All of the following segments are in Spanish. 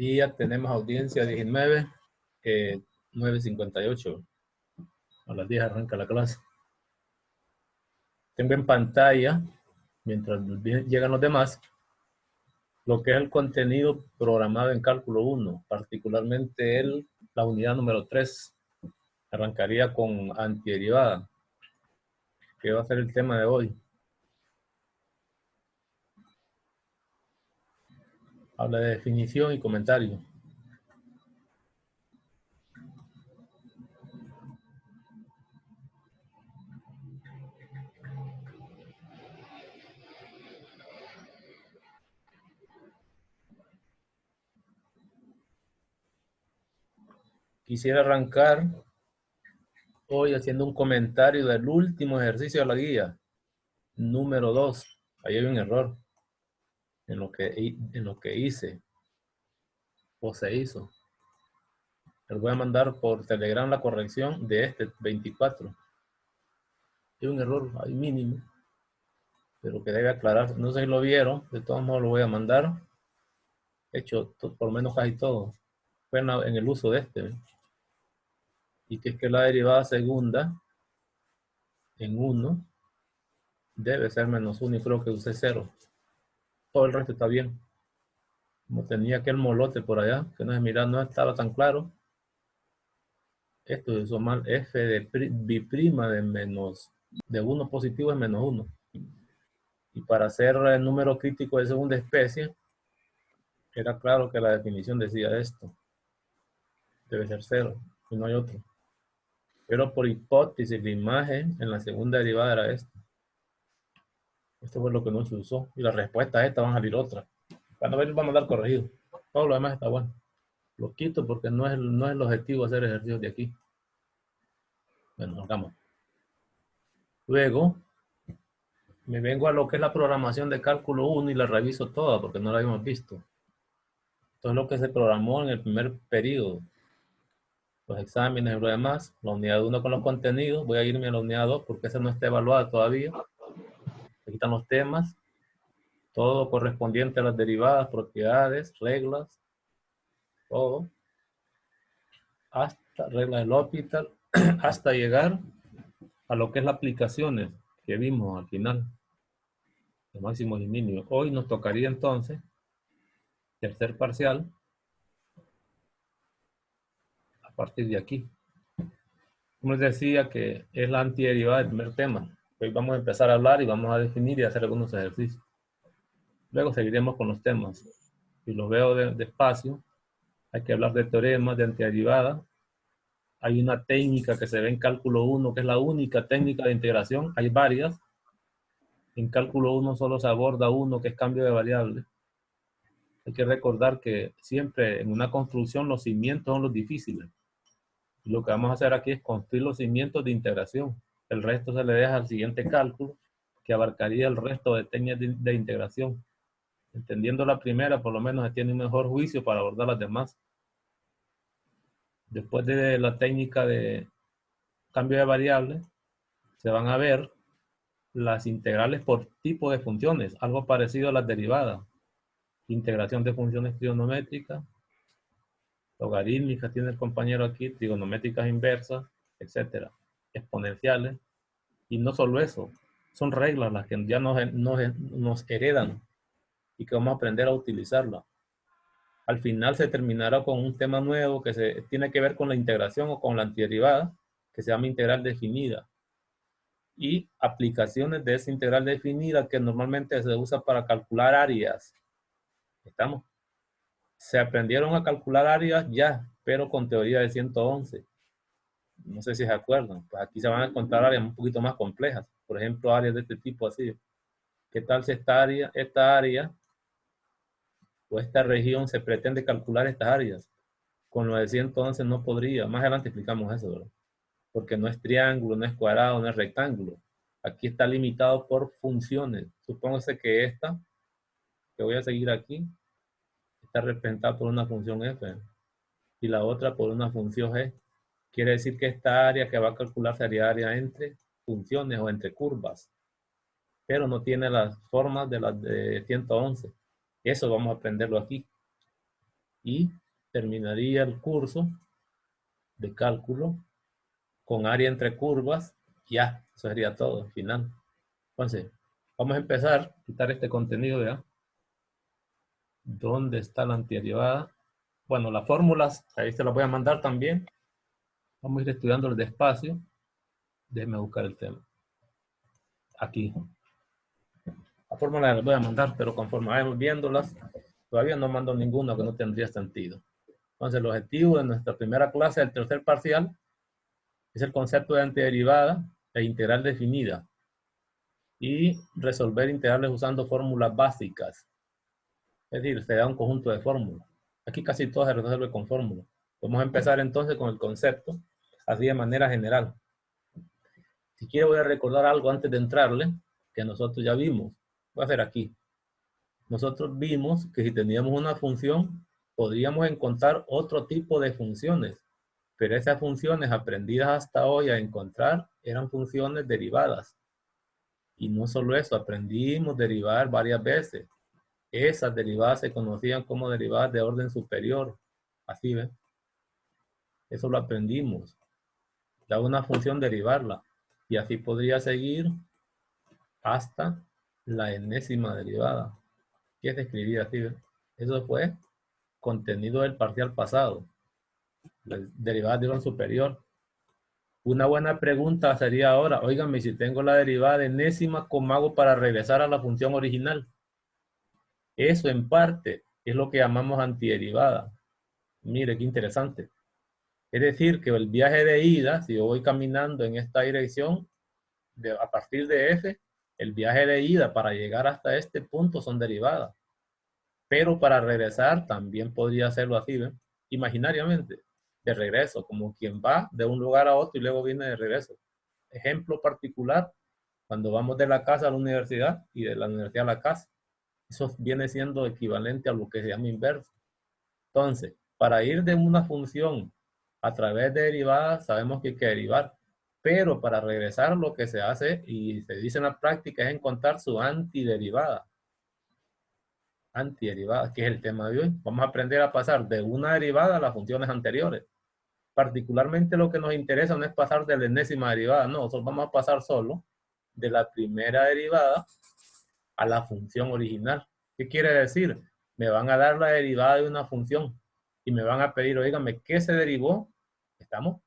día, tenemos audiencia 19, 9:58. A las 10 arranca la clase. Tengo en pantalla, mientras llegan los demás, lo que es el contenido programado en cálculo 1, particularmente la unidad número 3. Arrancaría con antiderivada, que va a ser el tema de hoy. Habla de definición y comentario. Quisiera arrancar hoy haciendo un comentario del último ejercicio de la guía, número 2. Ahí hay un error en lo que hice o se hizo. Les voy a mandar por Telegram la corrección de este 24. Hay un error ahí mínimo, pero que debe aclarar. No sé si lo vieron, de todos modos lo voy a mandar. He hecho por lo menos casi todo. Fue en el uso de este. Y que es que la derivada segunda en 1 debe ser menos 1 y creo que usé 0. Todo el resto está bien. Como tenía aquel molote por allá, que no no estaba tan claro. Esto es mal. F de bi'prima de 1 positivo es menos 1. Y para hacer el número crítico de segunda especie, era claro que la definición decía esto. Debe ser 0 y no hay otro. Pero por hipótesis, la imagen en la segunda derivada era esto. Esto fue lo que no se usó. Y las respuestas estas van a salir otras. Cuando ver, vamos a dar corregido. Todo lo demás está bueno. Lo quito porque no es el objetivo hacer ejercicios de aquí. Bueno, hagamos. Luego, me vengo a lo que es la programación de cálculo 1 y la reviso toda porque no la habíamos visto. Esto es lo que se programó en el primer periodo. Los exámenes y lo demás. La unidad 1 con los contenidos. Voy a irme a la unidad 2 porque esa no está evaluada todavía. Aquí están los temas. Todo correspondiente a las derivadas, propiedades, reglas. Todo. Hasta reglas del L'Hopital. Hasta llegar a lo que es las aplicaciones que vimos al final. De máximos y mínimos. Hoy nos tocaría entonces tercer parcial a partir de aquí. Como les decía que es la antiderivada del primer tema. Hoy vamos a empezar a hablar y vamos a definir y hacer algunos ejercicios. Luego seguiremos con los temas. Si los veo despacio, hay que hablar de teoremas, de antiderivada. Hay una técnica que se ve en cálculo 1, que es la única técnica de integración. Hay varias. En cálculo 1 solo se aborda uno, que es cambio de variable. Hay que recordar que siempre en una construcción los cimientos son los difíciles. Y lo que vamos a hacer aquí es construir los cimientos de integración. El resto se le deja al siguiente cálculo, que abarcaría el resto de técnicas de integración. Entendiendo la primera, por lo menos se tiene un mejor juicio para abordar las demás. Después de la técnica de cambio de variables, se van a ver las integrales por tipo de funciones, algo parecido a las derivadas. Integración de funciones trigonométricas, logarítmicas, tiene el compañero aquí, trigonométricas inversas, etcétera, exponenciales. Y no solo eso, son reglas las que ya nos heredan y que vamos a aprender a utilizarlas. Al final se terminará con un tema nuevo que tiene que ver con la integración o con la antiderivada, que se llama integral definida. Y aplicaciones de esa integral definida que normalmente se usa para calcular áreas. ¿Estamos? Se aprendieron a calcular áreas ya, pero con teoría de 111. No sé si se acuerdan. Pues aquí se van a encontrar áreas un poquito más complejas. Por ejemplo, áreas de este tipo así. ¿Qué tal si esta área o esta región se pretende calcular estas áreas? Con lo de 111 no podría. Más adelante explicamos eso, ¿verdad? Porque no es triángulo, no es cuadrado, no es rectángulo. Aquí está limitado por funciones. Supóngase que esta, que voy a seguir aquí, está representada por una función f y la otra por una función g. Quiere decir que esta área que va a calcular sería área entre funciones o entre curvas, pero no tiene las formas de las de 111. Eso vamos a aprenderlo aquí. y terminaría el curso de cálculo con área entre curvas. Ya, eso sería todo al final. Entonces, vamos a empezar a quitar este contenido ya. ¿Dónde está la antiderivada? Bueno, las fórmulas, ahí se las voy a mandar también. Vamos a ir estudiándolas despacio. Déjenme buscar el tema. Aquí. La fórmula las voy a mandar, pero conforme vayamos viéndolas, todavía no mando ninguna que no tendría sentido. Entonces, el objetivo de nuestra primera clase del tercer parcial es el concepto de antiderivada e integral definida y resolver integrales usando fórmulas básicas. Es decir, se da un conjunto de fórmulas. Aquí casi todo se resuelve con fórmulas. Vamos a empezar entonces con el concepto, así de manera general. Si quiero voy a recordar algo antes de entrarle, que nosotros ya vimos. Voy a hacer aquí. Nosotros vimos que si teníamos una función, podríamos encontrar otro tipo de funciones. Pero esas funciones aprendidas hasta hoy a encontrar eran funciones derivadas. Y no solo eso, aprendimos a derivar varias veces. Esas derivadas se conocían como derivadas de orden superior. Así ven. Eso lo aprendimos. Da una función derivarla. Y así podría seguir hasta la enésima derivada. Que se escribía así ven. Eso fue contenido del parcial pasado. Las derivadas de orden superior. Una buena pregunta sería ahora, óigame, si tengo la derivada de enésima, ¿cómo hago para regresar a la función original? Eso en parte es lo que llamamos antiderivada. Mire, qué interesante. Es decir, que el viaje de ida, si yo voy caminando en esta dirección, a partir de F, el viaje de ida para llegar hasta este punto son derivadas. Pero para regresar también podría hacerlo así, ¿ven? Imaginariamente, de regreso, como quien va de un lugar a otro y luego viene de regreso. Ejemplo particular, cuando vamos de la casa a la universidad y de la universidad a la casa. Eso viene siendo equivalente a lo que se llama inverso. Entonces, para ir de una función a través de derivadas, sabemos que hay que derivar. Pero para regresar lo que se hace y se dice en la práctica es encontrar su antiderivada. Antiderivada, que es el tema de hoy. Vamos a aprender a pasar de una derivada a las funciones anteriores. Particularmente lo que nos interesa no es pasar de la enésima derivada, no, nosotros vamos a pasar solo de la primera derivada a la función original. ¿Qué quiere decir? Me van a dar la derivada de una función y me van a pedir, oígame, ¿qué se derivó? ¿Estamos?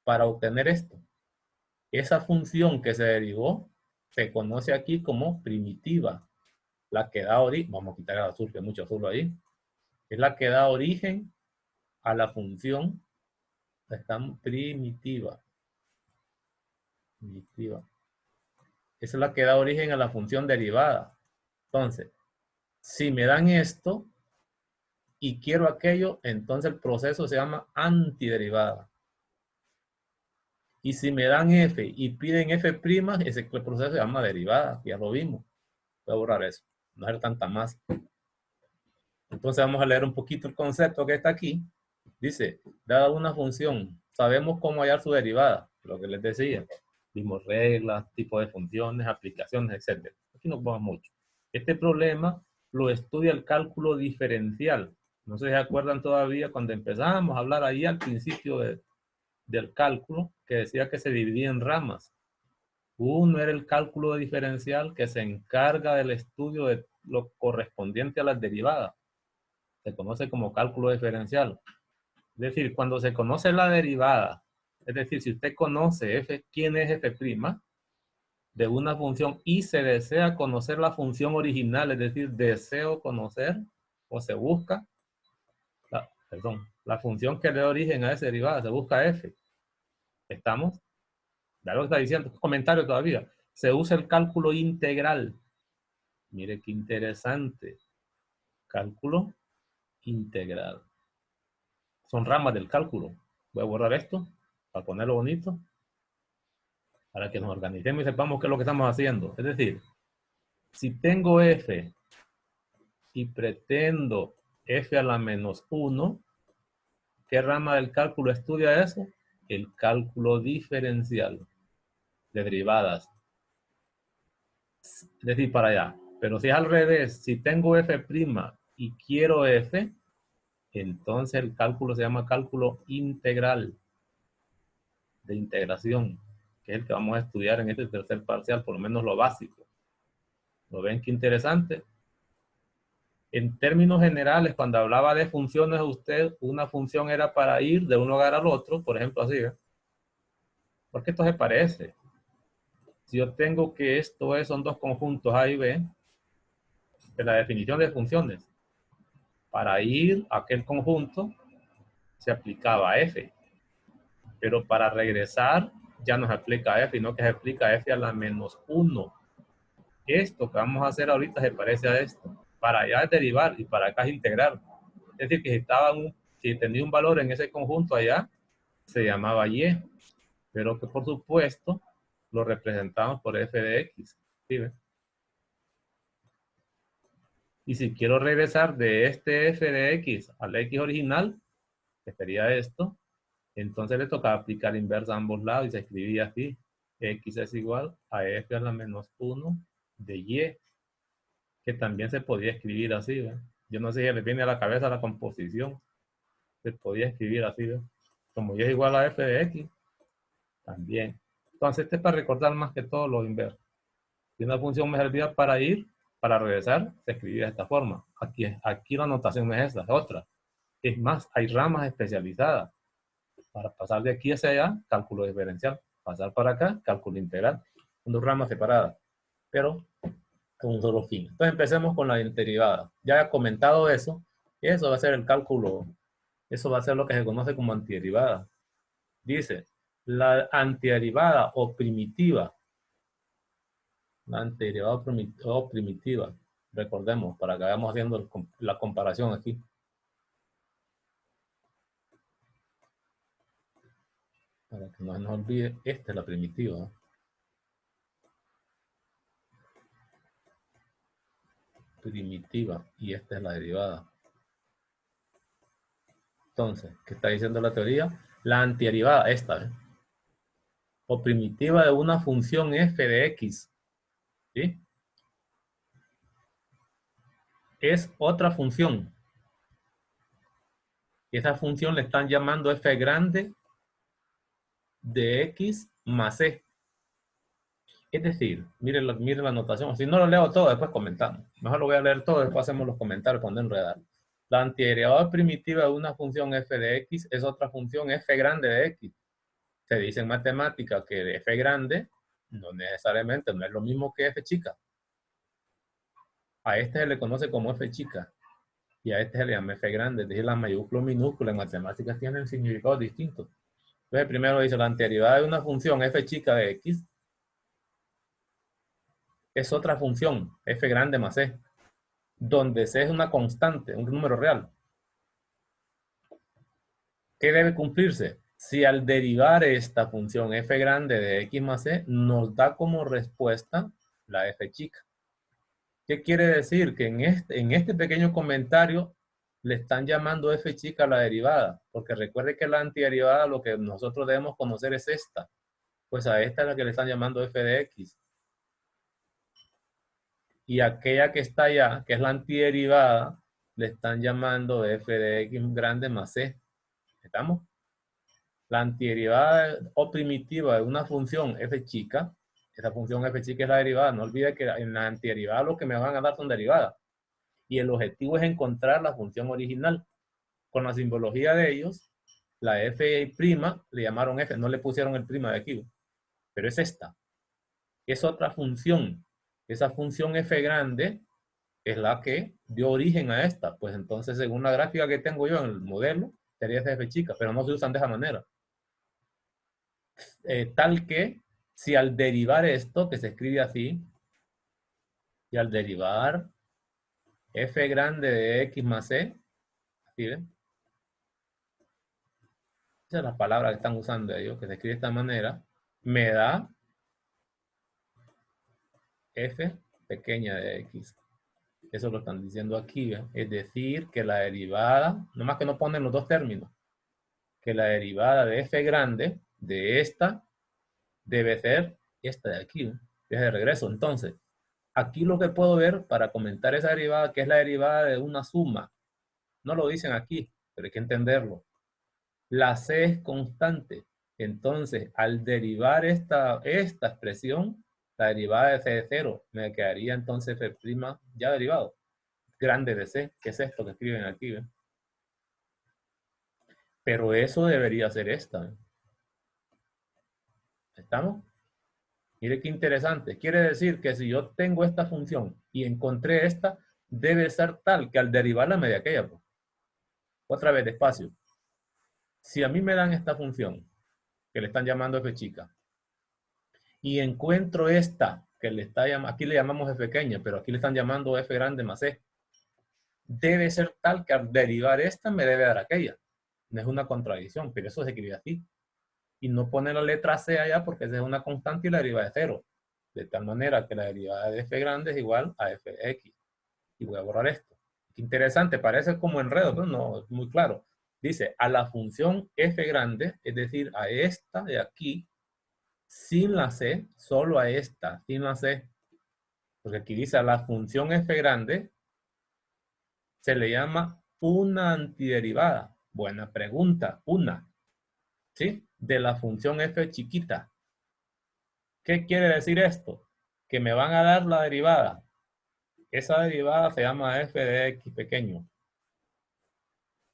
Para obtener esto. Esa función que se derivó se conoce aquí como primitiva. La que da origen, vamos a quitar el azul, que hay mucho azul ahí, es la que da origen a la función primitiva. Primitiva. Esa es la que da origen a la función derivada. Entonces, si me dan esto y quiero aquello, entonces el proceso se llama antiderivada. Y si me dan f y piden f', ese proceso se llama derivada, ya lo vimos. Voy a borrar eso, no hacer tanta más. Entonces vamos a leer un poquito el concepto que está aquí. Dice, dada una función, sabemos cómo hallar su derivada, lo que les decía. Vimos reglas, tipo de funciones, aplicaciones, etc. Aquí nos vamos mucho. Este problema lo estudia el cálculo diferencial. No sé si se acuerdan todavía cuando empezamos a hablar ahí al principio del cálculo, que decía que se dividía en ramas. Uno era el cálculo diferencial que se encarga del estudio de lo correspondiente a las derivadas. Se conoce como cálculo diferencial. Es decir, cuando se conoce la derivada, es decir, si usted conoce f, quién es f' de una función y se desea conocer la función original, es decir, deseo conocer o se busca, la función que le da origen a esa derivada, se busca f. ¿Estamos? Ya lo está diciendo, comentario todavía. Se usa el cálculo integral. Mire qué interesante. Cálculo integral. Son ramas del cálculo. Voy a borrar esto para ponerlo bonito, para que nos organicemos y sepamos qué es lo que estamos haciendo. Es decir, si tengo f y pretendo f a la menos 1, ¿qué rama del cálculo estudia eso? El cálculo diferencial de derivadas. Es decir, para allá. Pero si es al revés, si tengo f' y quiero f, Entonces el cálculo se llama cálculo integral de integración, que es el que vamos a estudiar en este tercer parcial, por lo menos lo básico. ¿Lo ven qué interesante? En términos generales, cuando hablaba de funciones, usted, una función era para ir de un lugar al otro, por ejemplo, así, ¿eh? Porque esto se parece. Si yo tengo que esto son dos conjuntos A y B, de la definición de funciones, para ir a aquel conjunto se aplicaba F, pero para regresar ya no se aplica F, sino que se aplica F a la menos 1. Esto que vamos a hacer ahorita se parece a esto. Para allá es derivar y para acá es integrar. Es decir, que si tenía un valor en ese conjunto allá, se llamaba Y, pero que por supuesto lo representamos por F de X. ¿Sí ven? Y si quiero regresar de este F de X al X original, que sería esto, entonces le toca aplicar inversa a ambos lados y se escribía así. X es igual a F a la menos 1 de Y, que también se podía escribir así, ¿ve? Yo no sé si les viene a la cabeza la composición. Se podía escribir así, ¿ve? Como Y es igual a F de X, también. Entonces, este es para recordar más que todo lo inverso. Si una función me servía para ir, para regresar, se escribía de esta forma. Aquí la notación no es esta, es otra. Es más, hay ramas especializadas. Para pasar de aquí hacia allá, cálculo diferencial. Pasar para acá, cálculo integral. Son dos ramas separadas, pero con un solo fin. Entonces empecemos con la derivada. Ya he comentado eso. Eso va a ser el cálculo. Eso va a ser lo que se conoce como antiderivada. Dice, la antiderivada o primitiva. La antiderivada o primitiva. Recordemos, para que vayamos haciendo la comparación aquí. Para que no se nos olvide, esta es la primitiva. Primitiva. Y esta es la derivada. Entonces, ¿qué está diciendo la teoría? La antiderivada, esta, o primitiva de una función f de x, ¿sí? Es otra función. Y esa función le están llamando f grande de x más e. Es decir, miren la anotación. Si no lo leo todo, después comentamos. Mejor lo voy a leer todo, después hacemos los comentarios cuando enredar. La antiderivada primitiva de una función f de x es otra función f grande de x. Se dice en matemática que f grande no necesariamente no es lo mismo que f chica. A este se le conoce como f chica y a este se le llama f grande. Es decir, las mayúsculas minúsculas en matemáticas tienen significados distintos. Entonces, primero dice la antiderivada de una función f chica de x es otra función, f grande más e, donde c es una constante, un número real. ¿Qué debe cumplirse? Si al derivar esta función f grande de x más e nos da como respuesta la f chica. ¿Qué quiere decir? Que en este pequeño comentario le están llamando f chica a la derivada, porque recuerde que la antiderivada lo que nosotros debemos conocer es esta. Pues a esta es la que le están llamando f de x. Y aquella que está allá, que es la antiderivada, le están llamando f de x grande más c. ¿Estamos? La antiderivada o primitiva de una función f chica, esa función f chica es la derivada. No olvide que en la antiderivada lo que me van a dar son derivadas. Y el objetivo es encontrar la función original. Con la simbología de ellos, la f' le llamaron f, no le pusieron el prima de aquí, pero es esta. Es otra función. Esa función f grande es la que dio origen a esta. Pues entonces, según la gráfica que tengo yo en el modelo, sería esa f chica, pero no se usan de esa manera. Tal que, si al derivar esto, que se escribe así, y al derivar f grande de x más c, ¿sí ven? Esa es la palabra que están usando ellos, que se escribe de esta manera, me da f pequeña de x. Eso lo están diciendo aquí, ¿eh? Es decir, que la derivada, nomás que no ponen los dos términos, que la derivada de f grande de esta debe ser esta de aquí, ¿eh? Desde regreso. Entonces, aquí lo que puedo ver para comentar esa derivada, que es la derivada de una suma. No lo dicen aquí, pero hay que entenderlo. La C es constante. Entonces, al derivar esta expresión, la derivada de C de 0, me quedaría entonces F' ya derivado. Grande de C, que es esto que escriben aquí, ¿ven? Pero eso debería ser esta, ¿ven? ¿Estamos? Mire qué interesante. Quiere decir que si yo tengo esta función y encontré esta, debe ser tal que al derivarla me dé aquella. Pues. Otra vez, despacio. Si a mí me dan esta función, que le están llamando f chica, y encuentro esta, que le está llamando, aquí le llamamos f pequeña, pero aquí le están llamando f grande más c, debe ser tal que al derivar esta me debe dar aquella. No es una contradicción, pero eso se escribe así. Y no pone la letra c allá porque esa es una constante y la derivada es 0. De tal manera que la derivada de f grande es igual a f de x. Y voy a borrar esto. Interesante, parece como enredo, pero no, es muy claro. Dice, a la función f grande, es decir, a esta de aquí, sin la c, solo a esta, sin la c. Porque aquí dice, a la función f grande se le llama una antiderivada. Buena pregunta, una. ¿Sí? De la función f chiquita. ¿Qué quiere decir esto? Que me van a dar la derivada. Esa derivada se llama f de x pequeño.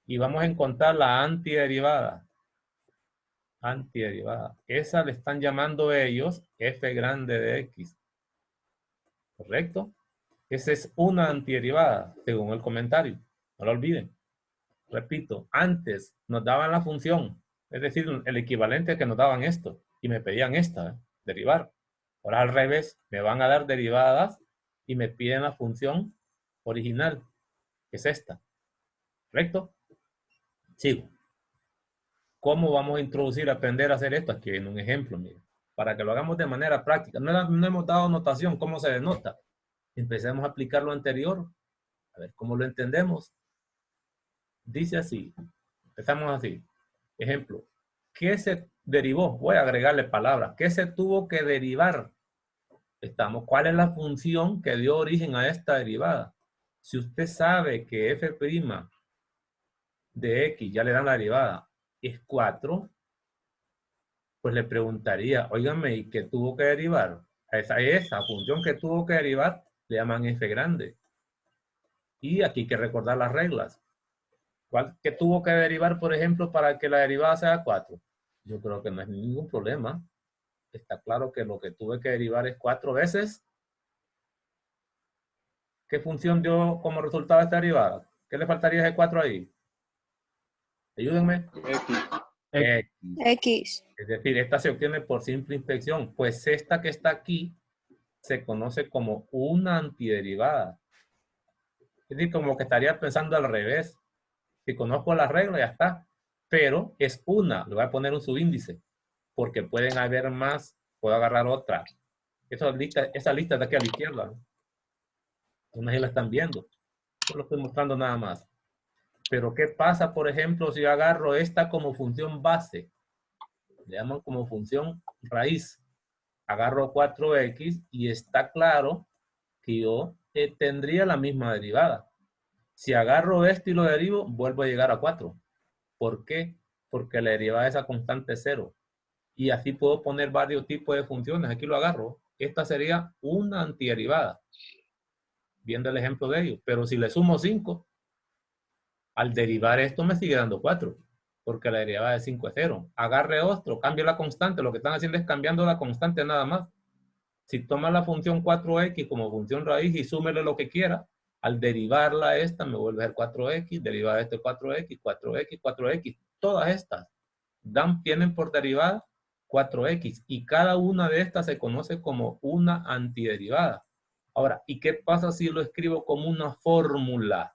Y vamos a encontrar la antiderivada. Antiderivada. Esa le están llamando ellos f grande de x. ¿Correcto? Esa es una antiderivada, según el comentario. No lo olviden. Repito, antes nos daban la función, es decir, el equivalente que nos daban esto, y me pedían esta, derivar. Ahora al revés, me van a dar derivadas y me piden la función original, que es esta. ¿Correcto? Sigo. ¿Cómo vamos a introducir, aprender a hacer esto? Aquí viene un ejemplo, miren, para que lo hagamos de manera práctica. No hemos dado notación, ¿cómo se denota? Empecemos a aplicar lo anterior, a ver cómo lo entendemos. Dice así, empezamos así. Ejemplo, ¿qué se derivó? Voy a agregarle palabras. ¿Qué se tuvo que derivar? ¿Cuál es la función que dio origen a esta derivada? Si usted sabe que f' de x, ya le dan la derivada, es 4, pues le preguntaría, óigame, ¿y qué tuvo que derivar? A esa función que tuvo que derivar le llaman f grande. Y aquí hay que recordar las reglas. ¿Qué tuvo que derivar, por ejemplo, para que la derivada sea 4? Yo creo que no es ningún problema. Está claro que lo que tuve que derivar es 4 veces. ¿Qué función dio como resultado esta derivada? ¿Qué le faltaría a ese 4 ahí? Ayúdenme. X. X. Es decir, esta se obtiene por simple inspección. Pues esta que está aquí se conoce como una antiderivada. Es decir, como que estaría pensando al revés. Si conozco las reglas, ya está. Pero es una. Le voy a poner un subíndice. Porque pueden haber más. Puedo agarrar otra. Esa lista de aquí a la izquierda. Unas la están viendo. Yo lo estoy mostrando nada más. Pero ¿qué pasa, por ejemplo, si yo agarro esta como función base? Le llaman como función raíz. Agarro 4x y está claro que yo tendría la misma derivada. Si agarro esto y lo derivo, vuelvo a llegar a 4. ¿Por qué? Porque la derivada de esa constante es 0. Y así puedo poner varios tipos de funciones. Aquí lo agarro. Esta sería una antiderivada. Viendo el ejemplo de ellos. Pero si le sumo 5, al derivar esto me sigue dando 4. Porque la derivada de 5 es 0. Agarre otro, cambio la constante. Lo que están haciendo es cambiando la constante nada más. Si toma la función 4x como función raíz y súmele lo que quiera, al derivarla esta me vuelve a ser 4x, derivada de este 4x, 4x, 4x. Todas estas tienen por derivada 4x y cada una de estas se conoce como una antiderivada. Ahora, ¿y qué pasa si lo escribo como una fórmula?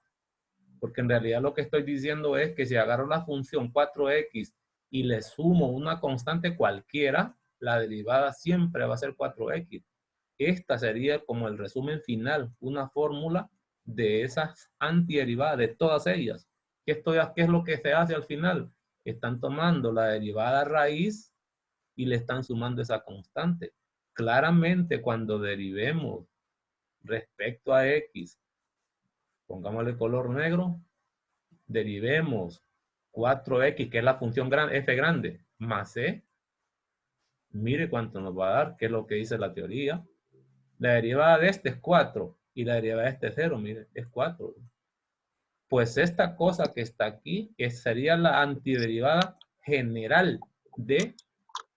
Porque en realidad lo que estoy diciendo es que si agarro la función 4x y le sumo una constante cualquiera, la derivada siempre va a ser 4x. Esta sería como el resumen final, una fórmula de esas antiderivadas, de todas ellas. ¿Qué es lo que se hace al final? Están tomando la derivada raíz y le están sumando esa constante. Claramente cuando derivemos respecto a x, pongámosle color negro, derivemos 4x, que es la función grande, f grande, más c. Mire cuánto nos va a dar, que es lo que dice la teoría. La derivada de este es 4 y la derivada de este es 0, mire, es 4. Pues esta cosa que está aquí sería la antiderivada general de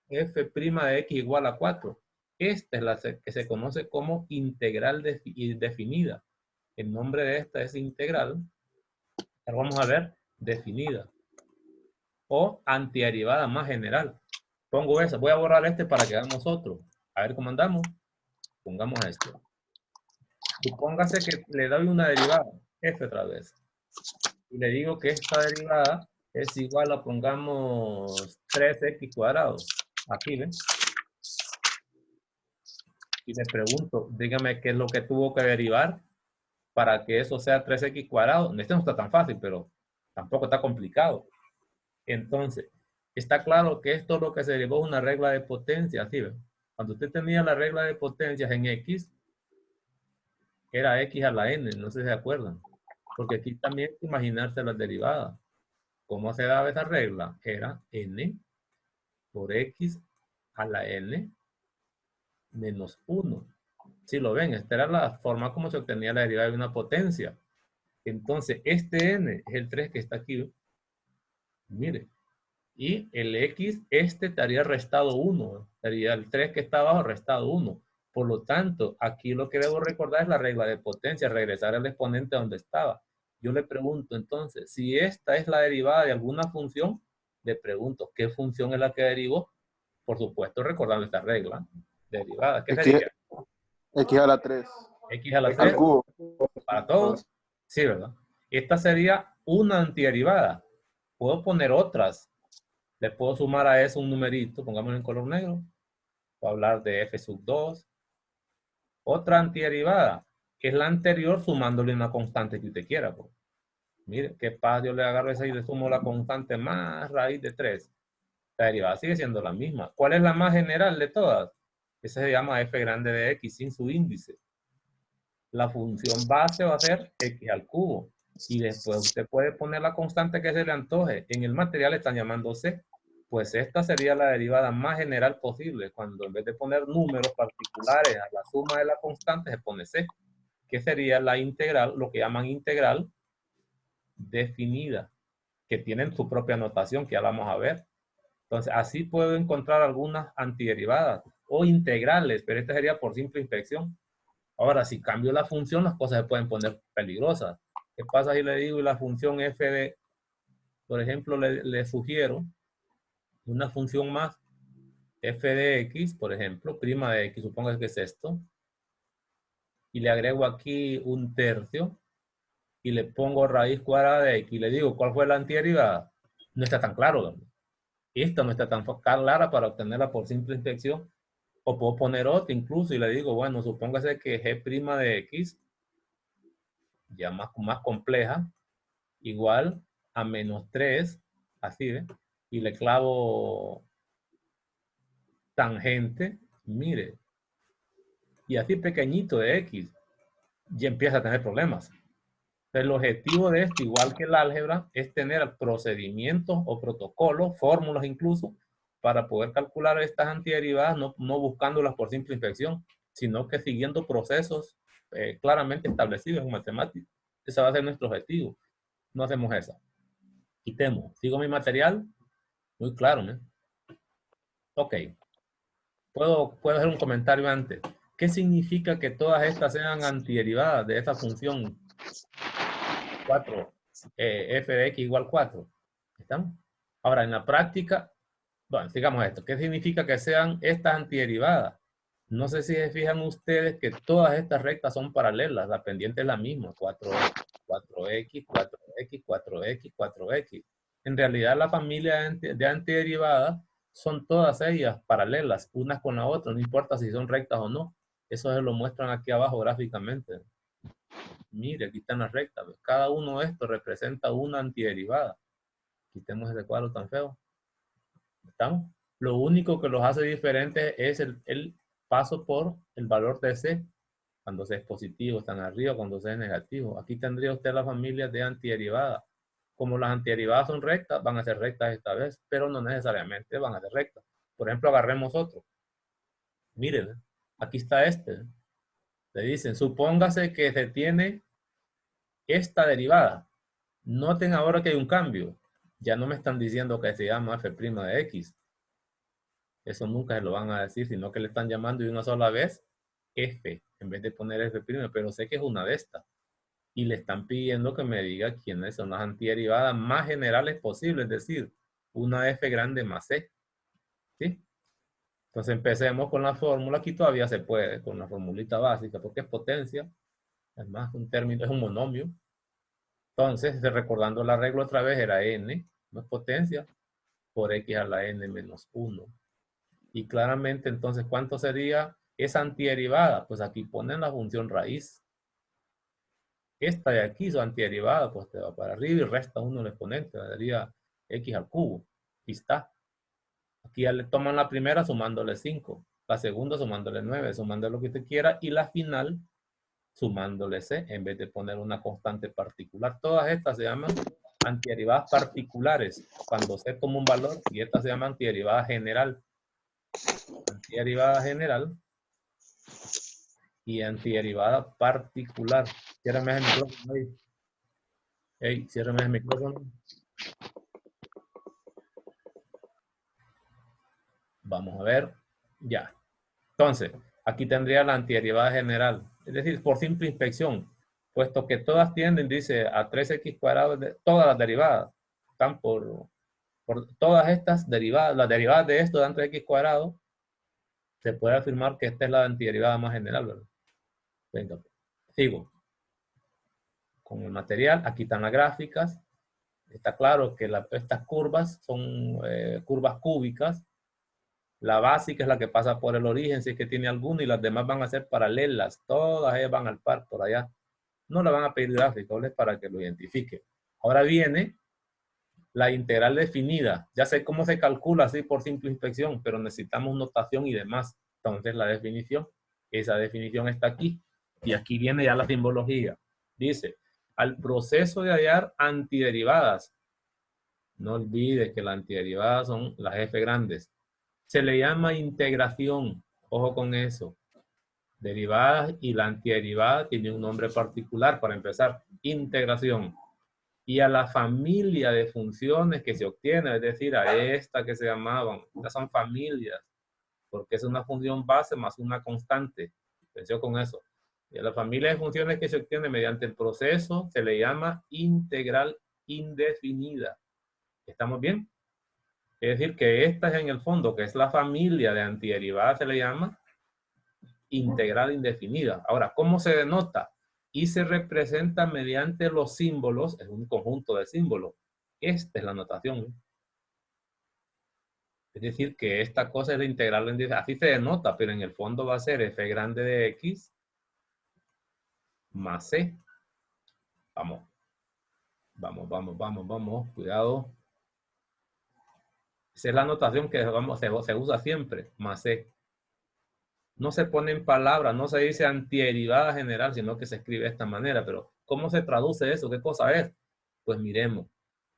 f' de x igual a 4. Esta es la que se conoce como integral definida. El nombre de esta es integral. Ahora vamos a ver definida o antiderivada más general. Pongo eso. Voy a borrar este para que hagamos otro. A ver cómo andamos. Pongamos esto. Supóngase que le doy una derivada, f otra vez. Y le digo que esta derivada es igual a, pongamos, 3x cuadrado. Aquí, ¿ven? Y le pregunto, dígame qué es lo que tuvo que derivar para que eso sea 3x cuadrado. Esto no está tan fácil, pero tampoco está complicado. Entonces, está claro que esto lo que se derivó es una regla de potencia, ¿sí ven? Cuando usted tenía la regla de potencias en x, era x a la n, no sé si se acuerdan. Porque aquí también hay que imaginarse las derivadas. ¿Cómo se daba esa regla? Era n por x a la n menos 1. Si lo ven, esta era la forma como se obtenía la derivada de una potencia. Entonces, este n es el 3 que está aquí. Mire. Y el x, este estaría restado 1. Sería el 3 que está abajo restado 1. Por lo tanto, aquí lo que debo recordar es la regla de potencia, regresar al exponente donde estaba. Yo le pregunto entonces, si esta es la derivada de alguna función, le pregunto, ¿qué función es la que derivó? Por supuesto, recordando esta regla. Derivada, ¿qué X, sería? X a la 3. X a la Al 3 cubo. para todos. Sí, ¿verdad? Esta sería una antiderivada. Puedo poner otras. Le puedo sumar a eso un numerito, pongámoslo en color negro. Voy a hablar de f sub 2. Otra antiderivada, que es la anterior sumándole una constante que usted quiera. Pues. Mire, ¿qué pasa? Yo le agarro esa y le sumo la constante más raíz de 3. La derivada sigue siendo la misma. ¿Cuál es la más general de todas? Esa se llama f grande de x sin su índice. La función base va a ser x al cubo. Y después usted puede poner la constante que se le antoje. En el material están llamando c. Pues esta sería la derivada más general posible, cuando en vez de poner números particulares a la suma de la constante se pone c, que sería la integral, lo que llaman integral definida, que tienen su propia notación, que ya vamos a ver. Entonces, así puedo encontrar algunas antiderivadas o integrales, pero esta sería por simple inspección. Ahora, si cambio la función, las cosas se pueden poner peligrosas. ¿Qué pasa si le digo y la función f de, por ejemplo, le sugiero una función más, f de x, por ejemplo, prima de x, supongo que es esto, y le agrego aquí un tercio, y le pongo raíz cuadrada de x, y le digo, ¿cuál fue la antiderivada? No está tan claro, ¿verdad? Esta no está tan clara para obtenerla por simple inspección, o puedo poner otra incluso, y le digo, bueno, supóngase que g' de x, ya más compleja, igual a menos 3, así, ¿ve? Y le clavo tangente, mire, y así pequeñito de x, ya empieza a tener problemas. El objetivo de esto, igual que el álgebra, es tener procedimientos o protocolos, fórmulas incluso, para poder calcular estas antiderivadas, no buscándolas por simple inspección, sino que siguiendo procesos claramente establecidos en matemáticas. Ese va a ser nuestro objetivo. No hacemos eso. Quitemos. Sigo mi material. Muy claro, ¿no? Ok. Puedo hacer un comentario antes. ¿Qué significa que todas estas sean antiderivadas de esa función 4, f de x igual 4? ¿Estamos? Ahora, en la práctica, bueno, sigamos esto. ¿Qué significa que sean estas antiderivadas? No sé si se fijan ustedes que todas estas rectas son paralelas. La pendiente es la misma. 4x, 4x, 4x, 4x, 4x. En realidad, la familia de antiderivadas son todas ellas paralelas, unas con la otra. No importa si son rectas o no. Eso se lo muestran aquí abajo gráficamente. Mire, aquí están las rectas. Cada uno de estos representa una antiderivada. Quitemos ese cuadro tan feo. ¿Estamos? Lo único que los hace diferentes es el paso por el valor de C. Cuando C es positivo, están arriba. Cuando C es negativo. Aquí tendría usted la familia de antiderivadas. Como las antiderivadas son rectas, van a ser rectas esta vez, pero no necesariamente van a ser rectas. Por ejemplo, agarremos otro. Miren, aquí está este. Le dicen, supóngase que se tiene esta derivada. Noten ahora que hay un cambio. Ya no me están diciendo que se llama f' de x. Eso nunca se lo van a decir, sino que le están llamando de una sola vez f, en vez de poner f', pero sé que es una de estas. Y le están pidiendo que me diga quiénes son las antiderivadas más generales posibles, es decir, una f grande más c. ¿Sí? Entonces empecemos con la fórmula. Aquí todavía se puede, con la formulita básica, porque es potencia. Es más, un término, es un monomio. Entonces, recordando la regla otra vez, era n, no es potencia, por x a la n menos 1. Y claramente, entonces, ¿cuánto sería esa antiderivada? Pues aquí ponen la función raíz. Esta de aquí, su antiderivada, pues te va para arriba y resta 1 el exponente, daría x al cubo. Aquí está. Aquí ya le toman la primera sumándole 5, la segunda sumándole 9, sumándole lo que usted quiera, y la final sumándole c, en vez de poner una constante particular. Todas estas se llaman antiderivadas particulares, cuando c toma un valor, y esta se llama antiderivada general. Antiderivada general y antiderivada particular. Ciérrame el micrófono ahí. Hey, ciérrame el micrófono. Vamos a ver. Ya. Entonces, aquí tendría la antiderivada general. Es decir, por simple inspección, puesto que todas tienden, dice, a 3x cuadrado, todas las derivadas están por todas estas derivadas. Las derivadas de esto dan 3x cuadrado. Se puede afirmar que esta es la antiderivada más general, ¿verdad? Venga, sigo. Con el material, aquí están las gráficas. Está claro que estas curvas son curvas cúbicas. La básica es la que pasa por el origen, si es que tiene alguna, y las demás van a ser paralelas. Todas ellas van al par por allá. No le van a pedir gráficos para que lo identifique. Ahora viene la integral definida. Ya sé cómo se calcula así por simple inspección, pero necesitamos notación y demás. Entonces la definición, esa definición está aquí. Y aquí viene ya la simbología. Dice, al proceso de hallar antiderivadas, no olvide que las antiderivadas son las f grandes, se le llama integración. Ojo con eso. Derivadas y la antiderivada tiene un nombre particular para empezar. Integración. Y a la familia de funciones que se obtiene, es decir, a esta que se llamaban, estas son familias, porque es una función base más una constante. Atención con eso. Y a la familia de funciones que se obtiene mediante el proceso se le llama integral indefinida. ¿Estamos bien? Es decir, que esta es en el fondo, que es la familia de antiderivadas, se le llama integral indefinida. Ahora, ¿cómo se denota? Y se representa mediante los símbolos, es un conjunto de símbolos. Esta es la notación. Es decir, que esta cosa es de integral indefinida. Así se denota, pero en el fondo va a ser f grande de x más c. Vamos. Vamos. Cuidado. Esa es la notación que se usa siempre, más c. No se pone en palabras, no se dice antiderivada general, sino que se escribe de esta manera. Pero, ¿cómo se traduce eso? ¿Qué cosa es? Pues miremos.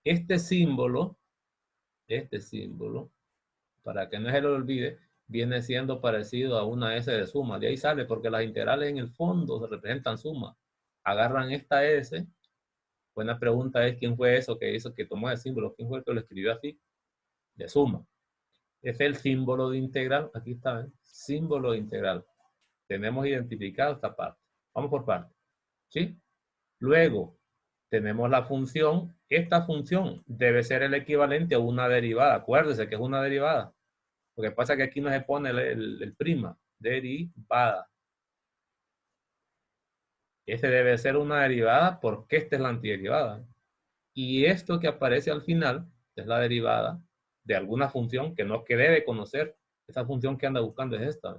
Este símbolo, para que no se lo olvide, viene siendo parecido a una S de suma. De ahí sale, porque las integrales en el fondo se representan suma. Agarran esta S. Buena pregunta es, ¿quién fue eso que hizo, que tomó el símbolo? ¿Quién fue el que lo escribió así? De suma. Es el símbolo de integral. Aquí está, ¿eh? Símbolo de integral. Tenemos identificado esta parte. Vamos por parte. ¿Sí? Luego, tenemos la función. Esta función debe ser el equivalente a una derivada. Acuérdese que es una derivada. Lo que pasa es que aquí no se pone el prima. Derivada. Este debe ser una derivada porque esta es la antiderivada. Y esto que aparece al final es la derivada de alguna función que debe conocer. Esa función que anda buscando es esta.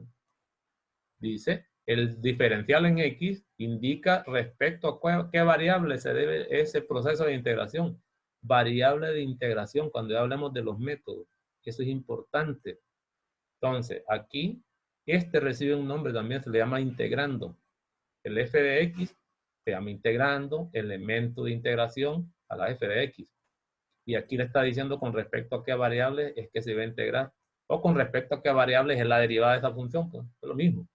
Dice, el diferencial en X indica respecto a qué variable se debe ese proceso de integración. Variable de integración cuando ya hablemos de los métodos. Eso es importante. Entonces, aquí, este recibe un nombre también, se le llama integrando. El f de x se llama integrando, elemento de integración. a la f de x. Y aquí le está diciendo con respecto a qué variable es que se va a integrar. O con respecto a qué variable es la derivada de esa función, pues es lo mismo.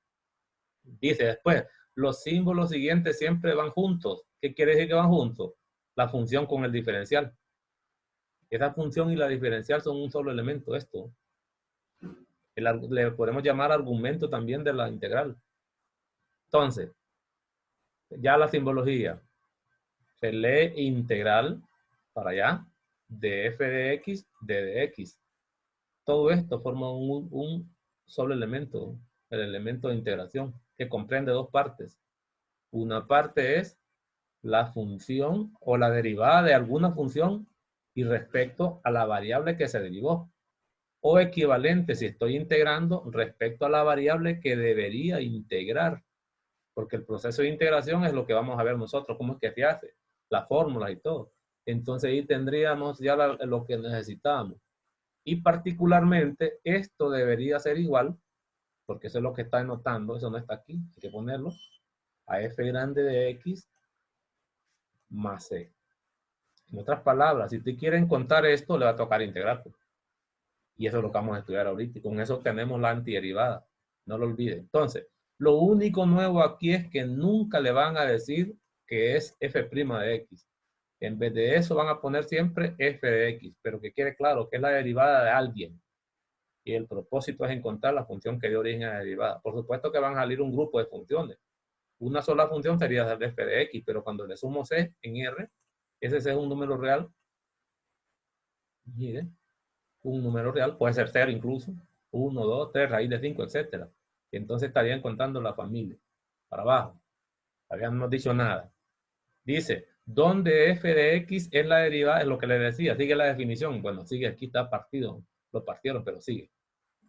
Dice después, los símbolos siguientes siempre van juntos. ¿Qué quiere decir que van juntos? La función con el diferencial. Esa función y la diferencial son un solo elemento, esto. Le podemos llamar argumento también de la integral. Entonces, ya la simbología. Se lee integral para allá de f de x, d de x. Todo esto forma un solo elemento, el elemento de integración, que comprende dos partes. Una parte es la función o la derivada de alguna función y respecto a la variable que se derivó. O equivalente si estoy integrando respecto a la variable que debería integrar. Porque el proceso de integración es lo que vamos a ver nosotros, cómo es que se hace, la fórmula y todo. Entonces ahí tendríamos ya lo que necesitamos. Y particularmente esto debería ser igual, porque eso es lo que está anotando, eso no está aquí, hay que ponerlo, a f grande de x más c. En otras palabras, si te quieren contar esto, le va a tocar integrar. Y eso es lo que vamos a estudiar ahorita. Y con eso tenemos la antiderivada. No lo olviden. Entonces, lo único nuevo aquí es que nunca le van a decir que es f' de x. En vez de eso van a poner siempre f de x. Pero que quede claro que es la derivada de alguien. Y el propósito es encontrar la función que dio origen a la derivada. Por supuesto que van a salir un grupo de funciones. Una sola función sería f de x. Pero cuando le sumo c en R, ese c es un número real. Miren. Un número real, puede ser 0 incluso, 1, 2, 3, raíz de 5, etc. Entonces estarían contando la familia. Para abajo. Habíamos dicho nada. Dice, donde f de x es la derivada, es lo que le decía, sigue la definición. Bueno, sigue, aquí está partido, lo partieron, pero sigue.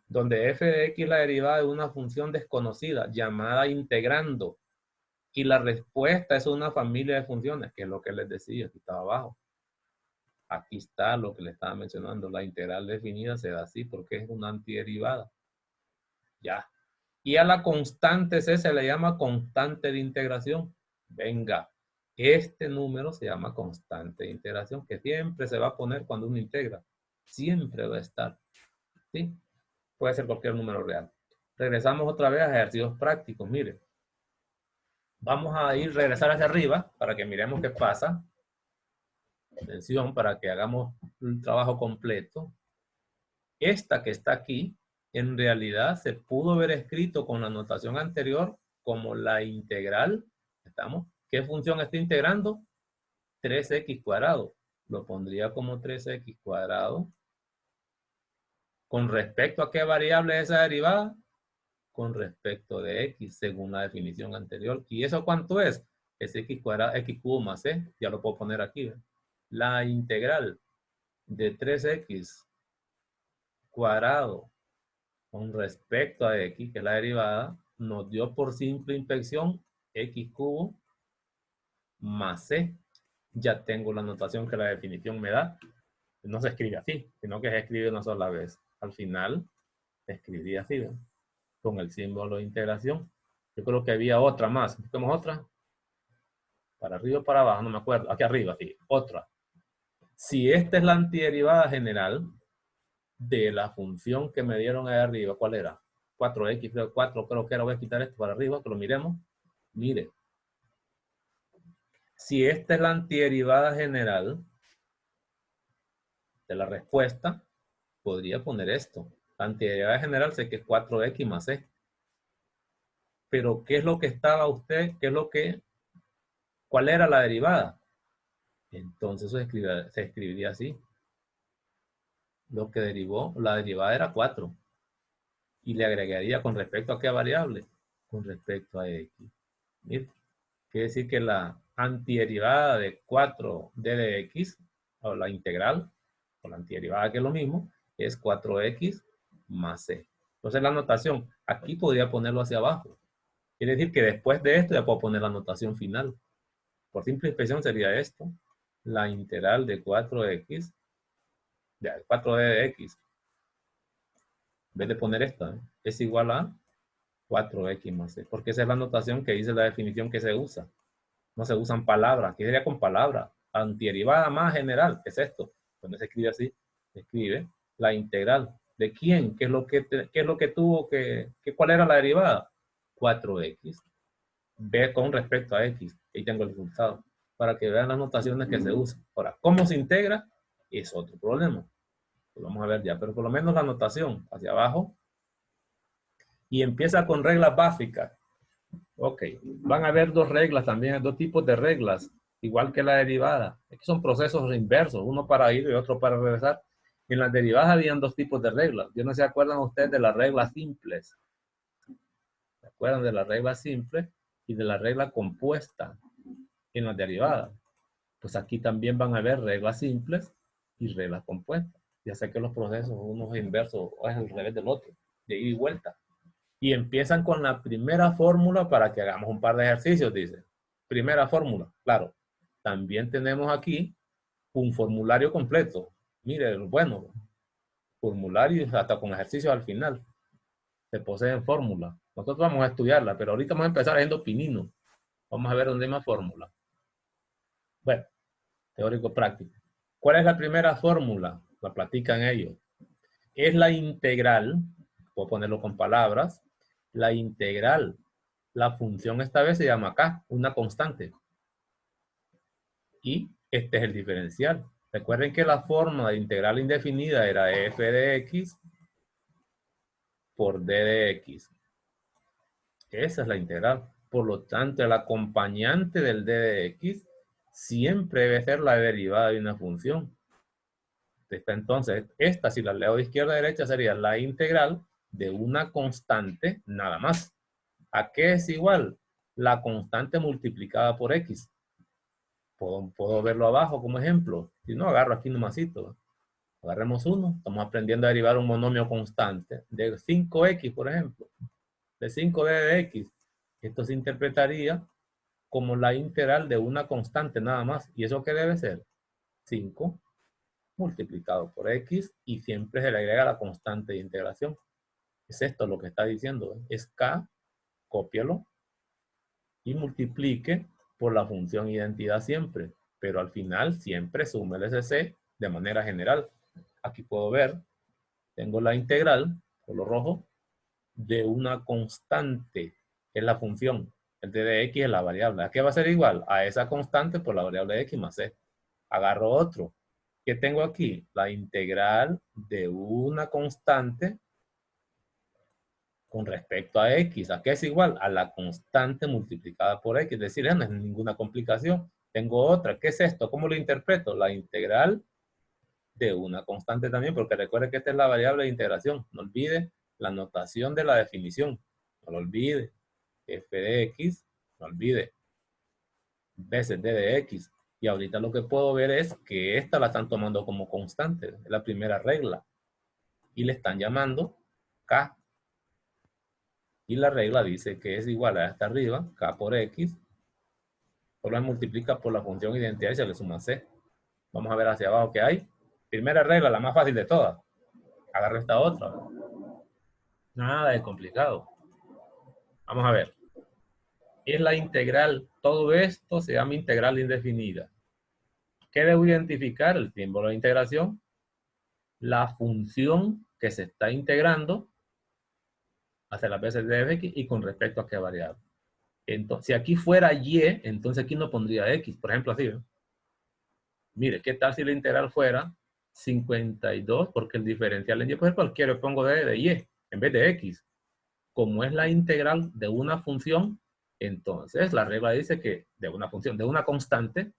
Donde f de x es la derivada de una función desconocida, llamada integrando. Y la respuesta es una familia de funciones, que es lo que les decía, aquí estaba abajo. Aquí está lo que le estaba mencionando. La integral definida se da así porque es una antiderivada. Ya. Y a la constante C se le llama constante de integración. Venga. Este número se llama constante de integración que siempre se va a poner cuando uno integra. Siempre va a estar. ¿Sí? Puede ser cualquier número real. Regresamos otra vez a ejercicios prácticos. Miren. Vamos a regresar hacia arriba para que miremos qué pasa. Atención para que hagamos un trabajo completo. Esta que está aquí, en realidad se pudo haber escrito con la notación anterior como la integral. ¿Estamos? ¿Qué función está integrando? 3x cuadrado. Lo pondría como 3x cuadrado. ¿Con respecto a qué variable es esa derivada? Con respecto de x, según la definición anterior. ¿Y eso cuánto es? Es x cuadrado, x cubo más c. Ya lo puedo poner aquí. ¿Ve? La integral de 3x cuadrado con respecto a x, que es la derivada, nos dio por simple inspección x cubo más c. Ya tengo la notación que la definición me da. No se escribe así, sino que se escribe una sola vez. Al final, escribí así, ¿ven? Con el símbolo de integración. Yo creo que había otra más. ¿Busquemos otra? Para arriba o para abajo, no me acuerdo. Aquí arriba, sí. Otra. Si esta es la antiderivada general de la función que me dieron ahí arriba, ¿cuál era? 4x, 4 creo que era. Voy a quitar esto para arriba, que lo miremos. Mire. Si esta es la antiderivada general de la respuesta, podría poner esto. La antiderivada general sé que es 4x más c. Pero ¿qué es lo que estaba usted? ¿Qué es lo que? ¿Cuál era la derivada? Entonces se escribiría así. Lo que derivó, la derivada era 4. Y le agregaría con respecto a qué variable? Con respecto a x. Mire, quiere decir que la antiderivada de 4d de x, o la integral, o la antiderivada que es lo mismo, es 4x más c. Entonces la notación, aquí podría ponerlo hacia abajo. Quiere decir que después de esto ya puedo poner la notación final. Por simple expresión sería esto. La integral de 4x, de 4d de x, en vez de poner esta, es igual a 4x más c. Porque esa es la notación que dice la definición que se usa. No se usan palabras. ¿Qué sería con palabras? Antiderivada más general, ¿qué es esto? Cuando se escribe así, se escribe la integral. ¿De quién? ¿Qué es lo que, qué es lo que tuvo cuál era la derivada? 4x. B con respecto a x. Ahí tengo el resultado. Para que vean las notaciones que se usan. Ahora, ¿cómo se integra? Es otro problema. Lo vamos a ver ya, pero por lo menos la notación hacia abajo. Y empieza con reglas básicas. Ok, van a haber dos reglas también, dos tipos de reglas, igual que la derivada. Es que son procesos inversos, uno para ir y otro para regresar. En las derivadas habían dos tipos de reglas. Yo no se acuerdan ustedes de las reglas simples. ¿Se acuerdan de las reglas simples y de la regla compuesta en las derivadas? Pues aquí también van a haber reglas simples y reglas compuestas. Ya sé que los procesos, uno es inverso o es al revés del otro, de ida y vuelta. Y empiezan con la primera fórmula para que hagamos un par de ejercicios, dice. Primera fórmula, claro. También tenemos aquí un formulario completo. Mire, bueno, formulario hasta con ejercicios al final. Se poseen fórmula. Nosotros vamos a estudiarla, pero ahorita vamos a empezar haciendo pinino. Vamos a ver dónde hay más fórmula. Bueno, teórico práctico. ¿Cuál es la primera fórmula? La platican ellos. Es la integral, puedo ponerlo con palabras, la integral. La función esta vez se llama K, una constante. Y este es el diferencial. Recuerden que la forma de integral indefinida era f de x por d de x. Esa es la integral. Por lo tanto, el acompañante del d de x siempre debe ser la derivada de una función. Entonces, esta, si la leo de izquierda a derecha, sería la integral de una constante nada más. ¿A qué es igual? La constante multiplicada por x. Puedo verlo abajo como ejemplo. Si no, agarro aquí nomasito. Agarremos uno. Estamos aprendiendo a derivar un monomio constante de 5x, por ejemplo. De 5d de x. Esto se interpretaría como la integral de una constante nada más. ¿Y eso qué debe ser? 5 multiplicado por x y siempre se le agrega la constante de integración. Es esto lo que está diciendo. Es k, cópialo y multiplique por la función identidad siempre. Pero al final siempre sume el SC de manera general. Aquí puedo ver, tengo la integral, color rojo, de una constante, que es la función. El d de x es la variable. ¿A qué va a ser igual? A esa constante por la variable x más c. Agarro otro. ¿Qué tengo aquí? La integral de una constante con respecto a x. ¿A qué es igual? A la constante multiplicada por x. Es decir, no es ninguna complicación. Tengo otra. ¿Qué es esto? ¿Cómo lo interpreto? La integral de una constante también, porque recuerde que esta es la variable de integración. No olvide la notación de la definición. No lo olvide. F de x, no olvide. Veces d de x. Y ahorita lo que puedo ver es que esta la están tomando como constante. Es la primera regla. Y le están llamando k. Y la regla dice que es igual a esta arriba, k por x. Solo se multiplica por la función identidad y se le suma c. Vamos a ver hacia abajo qué hay. Primera regla, la más fácil de todas. Agarro esta otra. Nada de complicado. Vamos a ver. Es la integral. Todo esto se llama integral indefinida. ¿Qué debo identificar? El símbolo de integración. La función que se está integrando hacia las veces de f y con respecto a qué variable. Entonces, si aquí fuera y, entonces aquí no pondría x. Por ejemplo, así. ¿no? Mire, ¿qué tal si la integral fuera 52? Porque el diferencial en y, pues cualquiera, yo pongo de y en vez de x. Como es la integral de una función, entonces la regla dice que de una función, de una constante,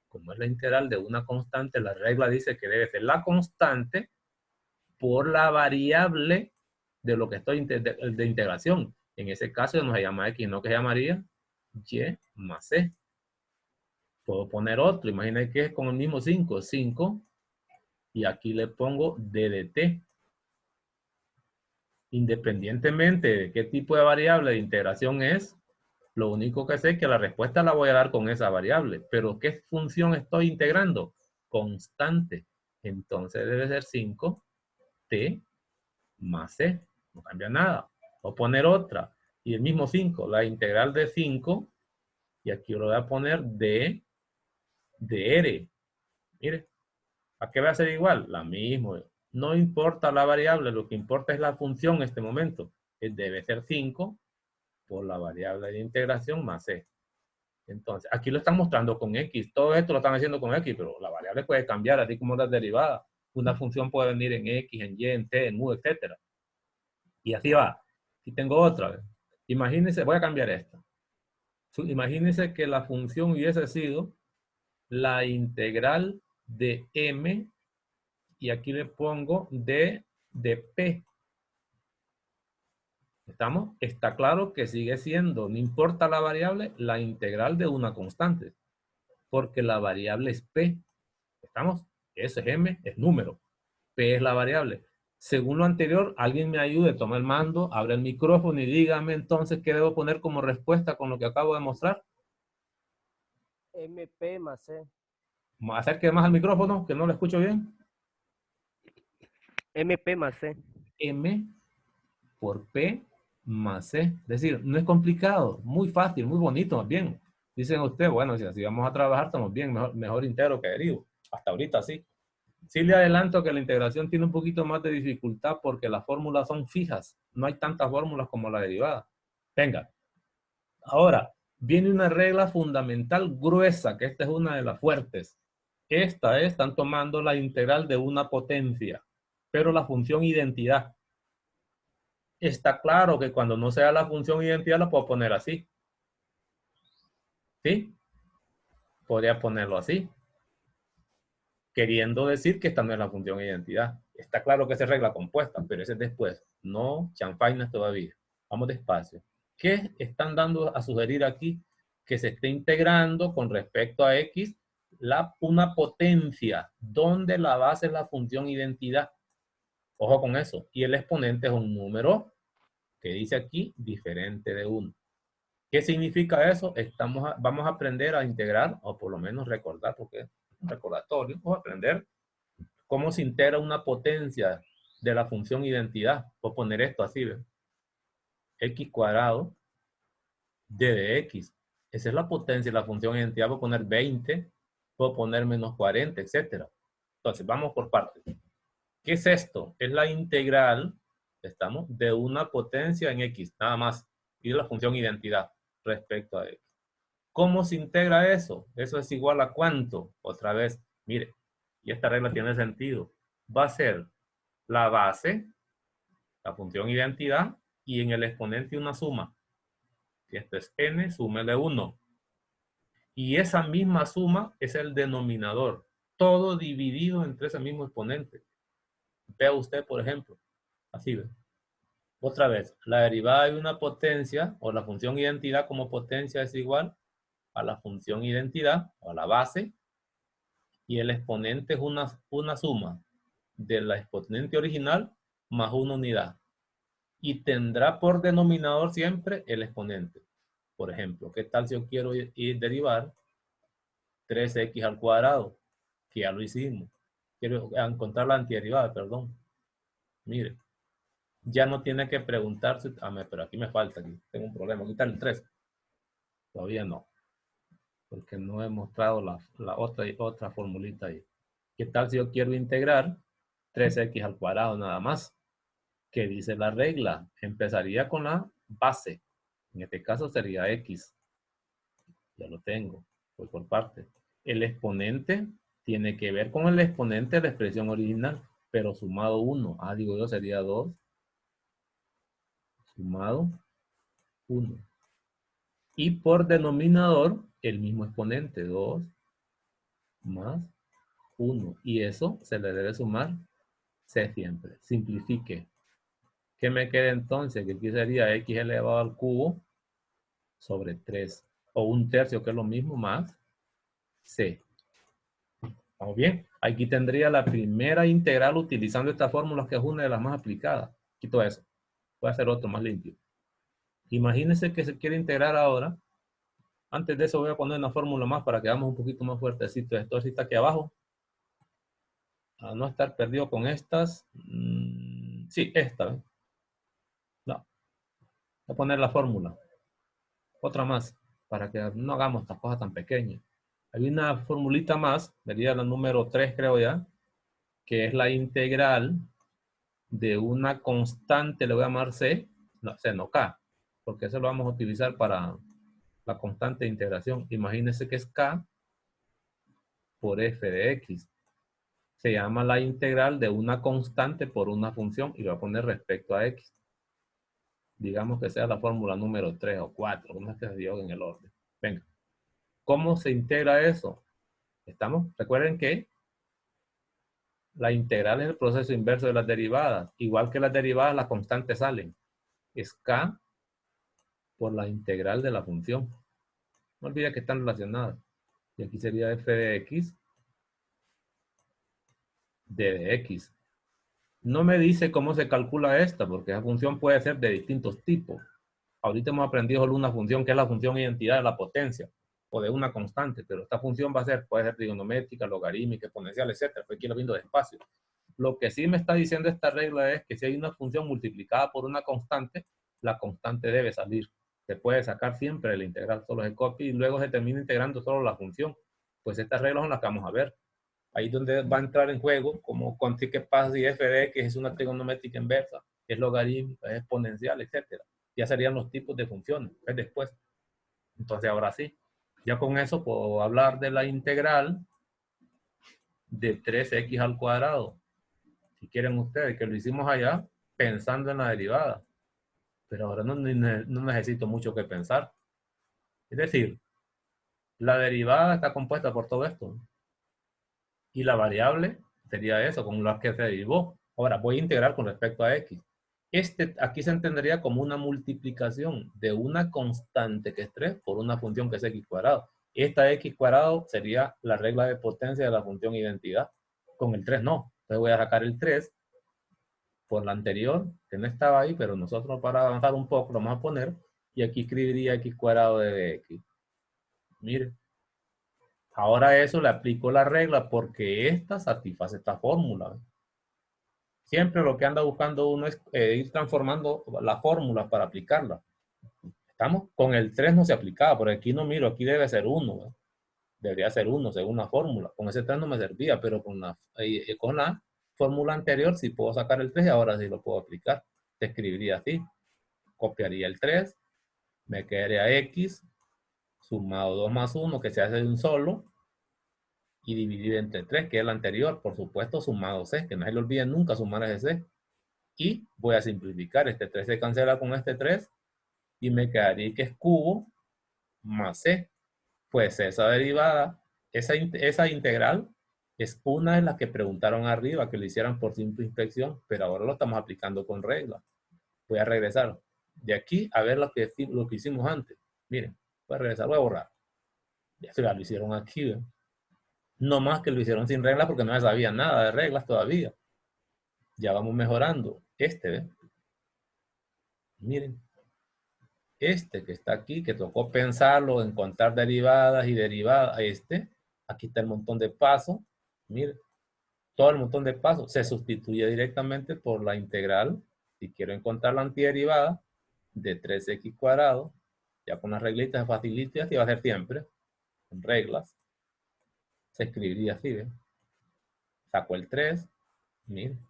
como es la integral de una constante, la regla dice que debe ser la constante por la variable de lo que estoy de integración. En ese caso no se llama x, no que se llamaría y más c. Puedo poner otro, imaginen que es con el mismo 5, 5, y aquí le pongo d de t. Independientemente de qué tipo de variable de integración es, lo único que sé es que la respuesta la voy a dar con esa variable. Pero ¿qué función estoy integrando? Constante. Entonces debe ser 5t más c. No cambia nada. Voy a poner otra. Y el mismo 5. La integral de 5. Y aquí lo voy a poner d de R. Mire, ¿a qué va a ser igual? La misma. No importa la variable, lo que importa es la función en este momento. Debe ser 5 por la variable de integración más C. Entonces, aquí lo están mostrando con X. Todo esto lo están haciendo con X, pero la variable puede cambiar, así como las derivadas. Una función puede venir en X, en Y, en T, en U, etc. Y así va. Y tengo otra. Imagínense, voy a cambiar esta. Imagínense que la función hubiese sido la integral de M, y aquí le pongo D de P. ¿Estamos? Está claro que sigue siendo, no importa la variable, la integral de una constante, porque la variable es P. ¿Estamos? Eso es M, es número. P es la variable. Según lo anterior, alguien me ayude, toma el mando, abre el micrófono y dígame entonces qué debo poner como respuesta con lo que acabo de mostrar. MP más C. Acerque más al micrófono, que no lo escucho bien. MP más C. M por P más C. Es decir, no es complicado, muy fácil, muy bonito, más bien. Dicen ustedes, bueno, si así vamos a trabajar, estamos bien, mejor integro que derivo. Hasta ahorita sí. Sí le adelanto que la integración tiene un poquito más de dificultad porque las fórmulas son fijas. No hay tantas fórmulas como la derivada. Venga. Ahora, viene una regla fundamental gruesa, que esta es una de las fuertes. Esta es, están tomando la integral de una potencia, pero la función identidad. Está claro que cuando no sea la función identidad la puedo poner así. ¿Sí? Podría ponerlo así. Queriendo decir que esta no es la función identidad. Está claro que es regla compuesta, pero ese es después. No chanfainas todavía. Vamos despacio. ¿Qué están dando a sugerir aquí? Que se esté integrando con respecto a X una potencia donde la base es la función identidad. Ojo con eso. Y el exponente es un número que dice aquí diferente de 1. ¿Qué significa eso? Vamos a aprender a integrar, o por lo menos recordar, porque es un recordatorio, vamos a aprender cómo se integra una potencia de la función identidad. Voy a poner esto así, ¿ves? X cuadrado d de x. Esa es la potencia de la función identidad. Voy a poner 20, puedo poner menos 40, etc. Entonces, vamos por partes. ¿Qué es esto? Es la integral, estamos, de una potencia en x, nada más. Y de la función identidad respecto a x. ¿Cómo se integra eso? Eso es igual a ¿cuánto? Otra vez, mire, y esta regla tiene sentido. Va a ser la base, la función identidad, y en el exponente una suma. Si esto es n, súmele 1. Y esa misma suma es el denominador. Todo dividido entre ese mismo exponente. Vea usted, por ejemplo, así ve. Otra vez, la derivada de una potencia, o la función identidad como potencia es igual a la función identidad, o a la base, y el exponente es una suma de la exponente original más una unidad. Y tendrá por denominador siempre el exponente. Por ejemplo, ¿qué tal si yo quiero ir derivar 3x al cuadrado? Que ya lo hicimos. Quiero encontrar la antiderivada, perdón. Mire, ya no tiene que preguntarse, pero aquí me falta, aquí tengo un problema, quitar el 3. Todavía no, porque no he mostrado la otra formulita ahí. ¿Qué tal si yo quiero integrar 3x al cuadrado nada más? ¿Qué dice la regla? Empezaría con la base. En este caso sería x. Ya lo tengo. Voy por parte. El exponente tiene que ver con el exponente de la expresión original, pero sumado 1. Digo yo, sería 2. Sumado 1. Y por denominador, el mismo exponente, 2 más 1. Y eso se le debe sumar c siempre. Simplifique. ¿Qué me queda entonces? Que aquí sería x elevado al cubo sobre 3. O 1/3, que es lo mismo, más c. ¿Vamos bien? Aquí tendría la primera integral utilizando esta fórmula, que es una de las más aplicadas. Quito eso. Voy a hacer otro más limpio. Imagínense que se quiere integrar ahora. Antes de eso voy a poner una fórmula más para que hagamos un poquito más fuertecito. Esto está aquí abajo. A no estar perdido con estas. Sí, esta. ¿Ven? No. Voy a poner la fórmula. Otra más. Para que no hagamos estas cosas tan pequeñas. Hay una formulita más, sería la número 3 creo ya, que es la integral de una constante, le voy a llamar C, no K, porque eso lo vamos a utilizar para la constante de integración. Imagínense que es K por f de x. Se llama la integral de una constante por una función y lo voy a poner respecto a x. Digamos que sea la fórmula número 3 o 4, no es que se dio en el orden. Venga, ¿cómo se integra eso? Recuerden que la integral es el proceso inverso de las derivadas. Igual que las derivadas, las constantes salen. Es K por la integral de la función. No olviden que están relacionadas. Y aquí sería f de x, d de x. No me dice cómo se calcula esta, porque esa función puede ser de distintos tipos. Ahorita hemos aprendido solo una función, que es la función identidad de la potencia, o de una constante, pero esta función puede ser trigonométrica, logarítmica, exponencial, etcétera. Pues aquí lo viendo despacio. Lo que sí me está diciendo esta regla es que si hay una función multiplicada por una constante, la constante debe salir. Se puede sacar siempre el integral, solo se copia y luego se termina integrando solo la función. Pues estas reglas son las que vamos a ver. Ahí es donde va a entrar en juego, como qué pasa si f de x es una trigonométrica inversa, es logarítmica, es exponencial, etcétera. Ya serían los tipos de funciones, es después. Entonces ahora sí, ya con eso puedo hablar de la integral de 3x al cuadrado. Si quieren ustedes, que lo hicimos allá pensando en la derivada. Pero ahora no necesito mucho que pensar. Es decir, la derivada está compuesta por todo esto. Y la variable sería eso, con la que se derivó. Ahora voy a integrar con respecto a x. Aquí se entendería como una multiplicación de una constante que es 3 por una función que es x cuadrado. Esta x cuadrado sería la regla de potencia de la función identidad. Con el 3 no. Entonces voy a sacar el 3 por la anterior, que no estaba ahí, pero nosotros para avanzar un poco lo vamos a poner, y aquí escribiría x cuadrado de x. Mire, ahora eso le aplico la regla porque esta satisface esta fórmula. Siempre lo que anda buscando uno es ir transformando la fórmula para aplicarla. ¿Estamos? Con el 3 no se aplicaba, porque aquí no miro, aquí debe ser 1. ¿no? Debería ser 1 según la fórmula. Con ese 3 no me servía, pero con la fórmula anterior sí puedo sacar el 3 y ahora sí lo puedo aplicar. Se escribiría así. Copiaría el 3, me quedaría x sumado 2 más 1, que se hace de un solo, y dividido entre 3, que es el anterior, por supuesto, sumado c, que no se le olvide nunca sumar ese c. Y voy a simplificar, este 3 se cancela con este 3, y me quedaría que es cubo más c. Pues esa derivada, esa integral, es una de las que preguntaron arriba, que lo hicieran por simple inspección, pero ahora lo estamos aplicando con regla. Voy a regresar de aquí a ver lo que hicimos antes. Miren, voy a regresar, voy a borrar. Ya lo hicieron aquí, ¿eh? No más que lo hicieron sin reglas porque no se sabía nada de reglas todavía. Ya vamos mejorando. ¿Ve? Miren. Este que está aquí, que tocó pensarlo, encontrar derivadas y derivadas. Aquí está el montón de pasos. Miren. Todo el montón de pasos se sustituye directamente por la integral. Si quiero encontrar la antiderivada de 3x cuadrado, ya con las reglitas facilitas, y va a ser siempre con reglas. Se escribiría así, ¿ven? Saco el 3, miren,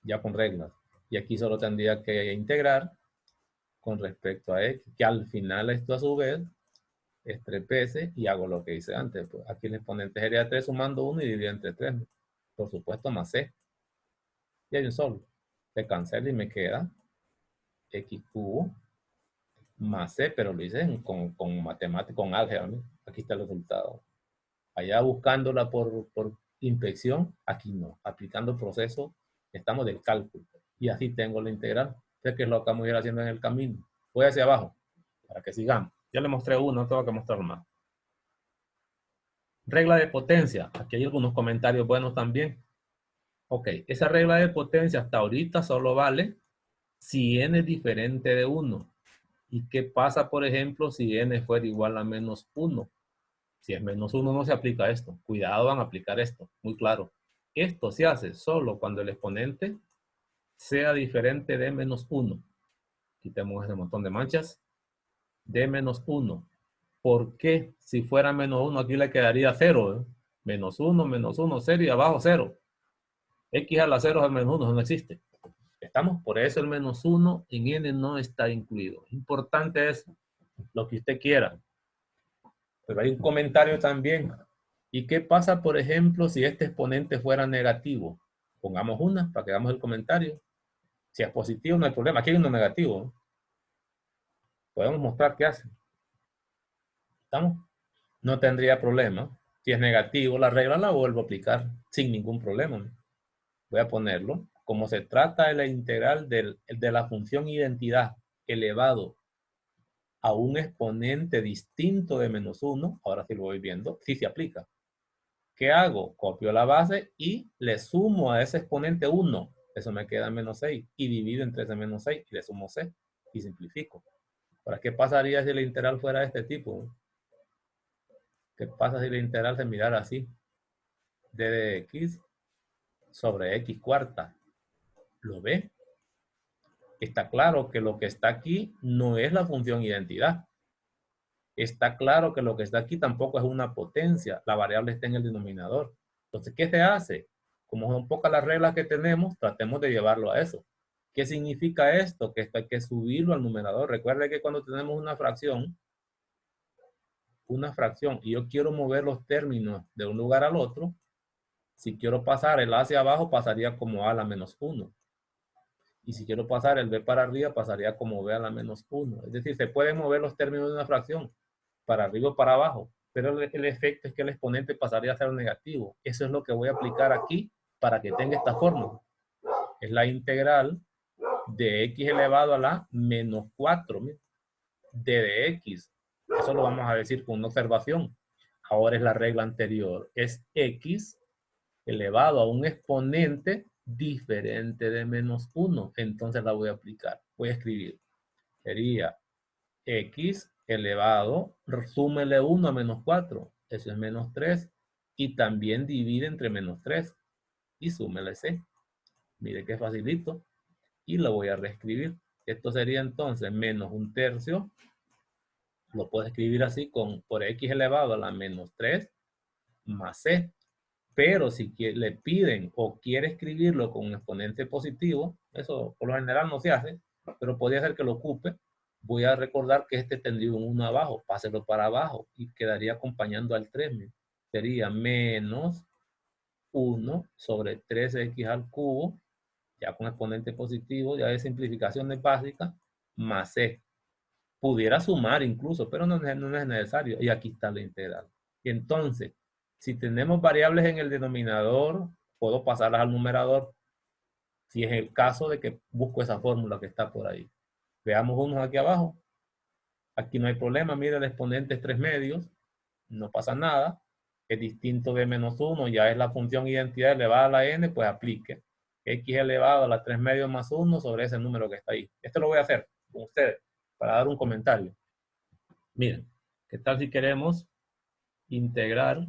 ya con reglas. Y aquí solo tendría que integrar con respecto a x, que al final esto a su vez es 3pc y hago lo que hice antes. Pues aquí el exponente sería 3 sumando 1 y dividido entre 3. Por supuesto, más c. Y hay un solo. Se cancela y me queda x cubo más c, pero lo hice con matemática, con álgebra. ¿no? Aquí está el resultado. Allá buscándola por inspección, aquí no. Aplicando el proceso, estamos del cálculo. Y así tengo la integral. Sé que es lo que vamos a ir haciendo en el camino. Voy hacia abajo, para que sigamos. Ya le mostré uno, no tengo que mostrar más. Regla de potencia. Aquí hay algunos comentarios buenos también. Ok, esa regla de potencia hasta ahorita solo vale si n es diferente de 1. ¿Y qué pasa, por ejemplo, si n fuera igual a menos 1? Si es menos 1 no se aplica esto. Cuidado, van a aplicar esto. Muy claro. Esto se hace solo cuando el exponente sea diferente de menos 1. Quitemos ese montón de manchas. De menos 1. ¿Por qué si fuera menos 1 aquí le quedaría 0? Menos 1, 0 y abajo 0. X a la 0 es el menos 1, eso no existe. ¿Estamos? Por eso el menos 1 en n no está incluido. Importante es lo que usted quiera. Pero hay un comentario también. ¿Y qué pasa, por ejemplo, si este exponente fuera negativo? Pongamos una para que hagamos el comentario. Si es positivo, no hay problema. Aquí hay uno negativo. Podemos mostrar qué hace. ¿Estamos? No tendría problema. Si es negativo, la regla la vuelvo a aplicar sin ningún problema. Voy a ponerlo. Como se trata de la integral de la función identidad elevado a un exponente distinto de menos 1, ahora sí lo voy viendo, sí se aplica. ¿Qué hago? Copio la base y le sumo a ese exponente 1. Eso me queda menos 6. Y divido entre ese menos 6 y le sumo c. Y simplifico. ¿Para qué pasaría si la integral fuera de este tipo? ¿Qué pasa si la integral se mirara así? D de x sobre x cuarta. ¿Lo ve? Está claro que lo que está aquí no es la función identidad. Está claro que lo que está aquí tampoco es una potencia. La variable está en el denominador. Entonces, ¿qué se hace? Como son pocas las reglas que tenemos, tratemos de llevarlo a eso. ¿Qué significa esto? Que esto hay que subirlo al numerador. Recuerde que cuando tenemos una fracción, y yo quiero mover los términos de un lugar al otro, si quiero pasar el a hacia abajo, pasaría como a la menos 1. Y si quiero pasar el b para arriba, pasaría como b a la menos 1. Es decir, se pueden mover los términos de una fracción para arriba o para abajo, pero el efecto es que el exponente pasaría a ser negativo. Eso es lo que voy a aplicar aquí para que tenga esta forma. Es la integral de x elevado a la menos 4 d de x. Eso lo vamos a decir con una observación. Ahora es la regla anterior. Es x elevado a un exponente diferente de menos 1. Entonces la voy a aplicar. Voy a escribir. Sería x elevado, súmele 1 a menos 4. Eso es menos 3. Y también divide entre menos 3. Y súmele c. Mire que facilito. Y lo voy a reescribir. Esto sería entonces menos 1/3. Lo puedo escribir así por x elevado a la menos 3 más c. Pero si le piden o quiere escribirlo con un exponente positivo, eso por lo general no se hace, pero podría ser que lo ocupe. Voy a recordar que este tendría un 1 abajo, páselo para abajo y quedaría acompañando al 3. Sería menos 1 sobre 3x al cubo, ya con exponente positivo, ya de simplificaciones básicas, más c. Pudiera sumar incluso, pero no es necesario. Y aquí está la integral. Y entonces, si tenemos variables en el denominador, puedo pasarlas al numerador. Si es el caso de que busco esa fórmula que está por ahí. Veamos unos aquí abajo. Aquí no hay problema. Mira, el exponente es 3 medios. No pasa nada. Es distinto de menos 1. Ya es la función identidad elevada a la n, pues aplique. X elevado a la 3 medios más 1 sobre ese número que está ahí. Esto lo voy a hacer con ustedes para dar un comentario. Miren, ¿qué tal si queremos integrar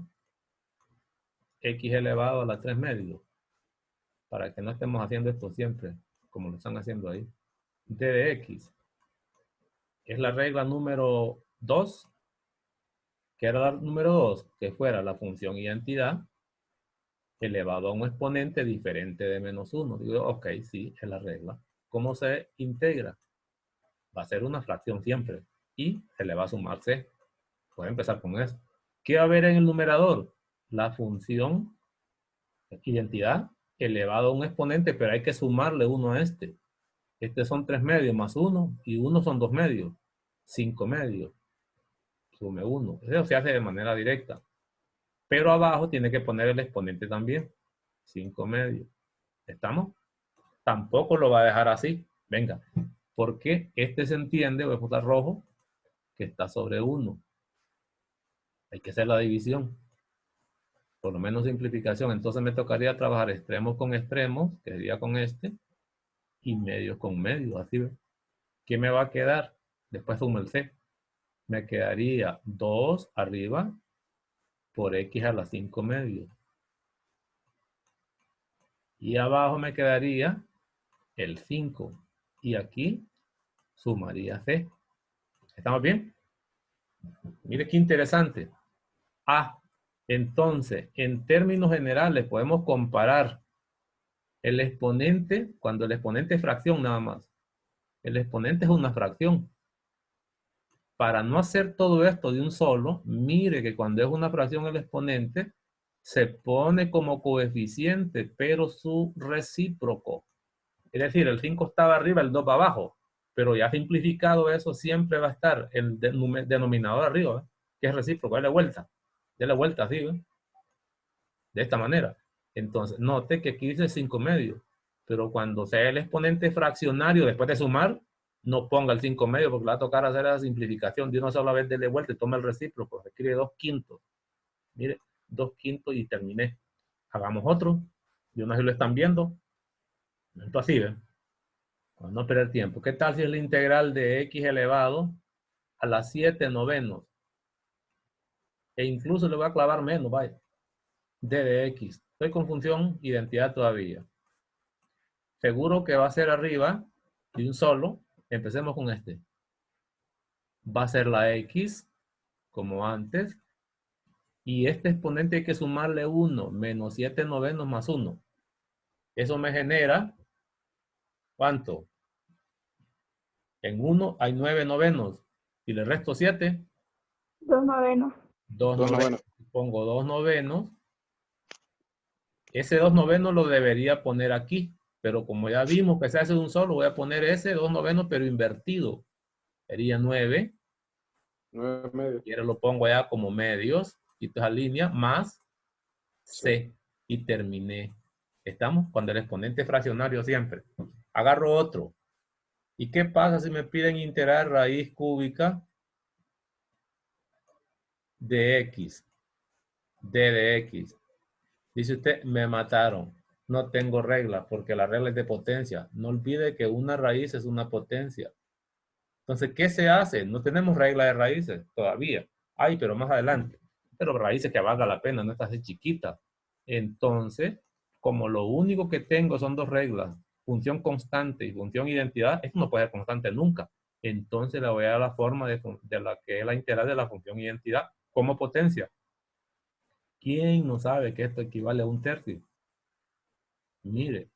x elevado a la 3 medios? Para que no estemos haciendo esto siempre, como lo están haciendo ahí. D de x. Es la regla número 2. ¿Qué era la número 2? Que fuera la función identidad elevado a un exponente diferente de menos 1. Digo, ok, sí, es la regla. ¿Cómo se integra? Va a ser una fracción siempre. Y se le va a sumar c. Voy a empezar con eso. ¿Qué va a haber en el numerador? La función identidad elevado a un exponente, pero hay que sumarle 1 a este. Este son 3 medios más 1 y 1 son 2 medios. 5 medios. Sume 1. Eso se hace de manera directa. Pero abajo tiene que poner el exponente también. 5 medios. ¿Estamos? Tampoco lo va a dejar así. Venga. Porque este se entiende, voy a poner rojo, que está sobre 1. Hay que hacer la división. Por lo menos simplificación. Entonces me tocaría trabajar extremos con extremos, que sería con este, y medios con medios. Así ve. ¿Qué me va a quedar? Después sumo el c. Me quedaría 2 arriba por x a la 5 medios. Y abajo me quedaría el 5. Y aquí sumaría c. ¿Estamos bien? Mire qué interesante. Ah, entonces, en términos generales, podemos comparar el exponente, cuando el exponente es fracción nada más. El exponente es una fracción. Para no hacer todo esto de un solo, mire que cuando es una fracción el exponente, se pone como coeficiente, pero su recíproco. Es decir, el 5 estaba arriba, el 2 va abajo. Pero ya simplificado eso, siempre va a estar el denominador arriba, ¿eh? Que es recíproco, dale vuelta. Dale vuelta así, ¿eh? De esta manera. Entonces, note que aquí dice 5 medios. Pero cuando sea el exponente fraccionario, después de sumar, no ponga el 5 medios porque le va a tocar hacer la simplificación de una sola vez, dele vuelta y toma el recíproco. Escribe 2 quintos. Mire, 2 quintos y terminé. Hagamos otro. Y una vez lo están viendo. Esto así, ¿ven? Para no perder tiempo. ¿Qué tal si es la integral de x elevado a las 7 novenos? E incluso le voy a clavar menos, vaya. D de x. Estoy con función identidad todavía. Seguro que va a ser arriba de un solo. Empecemos con este. Va a ser la x, como antes. Y este exponente hay que sumarle 1, menos 7 novenos más 1. Eso me genera, ¿cuánto? En 1 hay 9 novenos. Y le resto 7. 2 novenos. 2 2 novenos. novenos. Pongo 2 novenos. Ese 2 novenos lo debería poner aquí. Pero como ya vimos que se hace de un solo, voy a poner ese 2 novenos, pero invertido. Sería 9. 9 medios. Y ahora lo pongo allá como medios. Quito esa línea, más C. Y terminé. ¿Estamos? Cuando el exponente fraccionario siempre. Agarro otro. ¿Y qué pasa si me piden integrar raíz cúbica de x? D de x. Dice usted, me mataron. No tengo regla, porque la regla es de potencia. No olvide que una raíz es una potencia. Entonces, ¿qué se hace? No tenemos regla de raíces todavía. Hay, pero más adelante. Pero raíces que valga la pena, no estas de chiquitas. Entonces, como lo único que tengo son dos reglas, función constante y función identidad, esto no puede ser constante nunca. Entonces le voy a dar la forma de la que es la integral de la función identidad como potencia. ¿Quién no sabe que esto equivale a un tercio? Mire,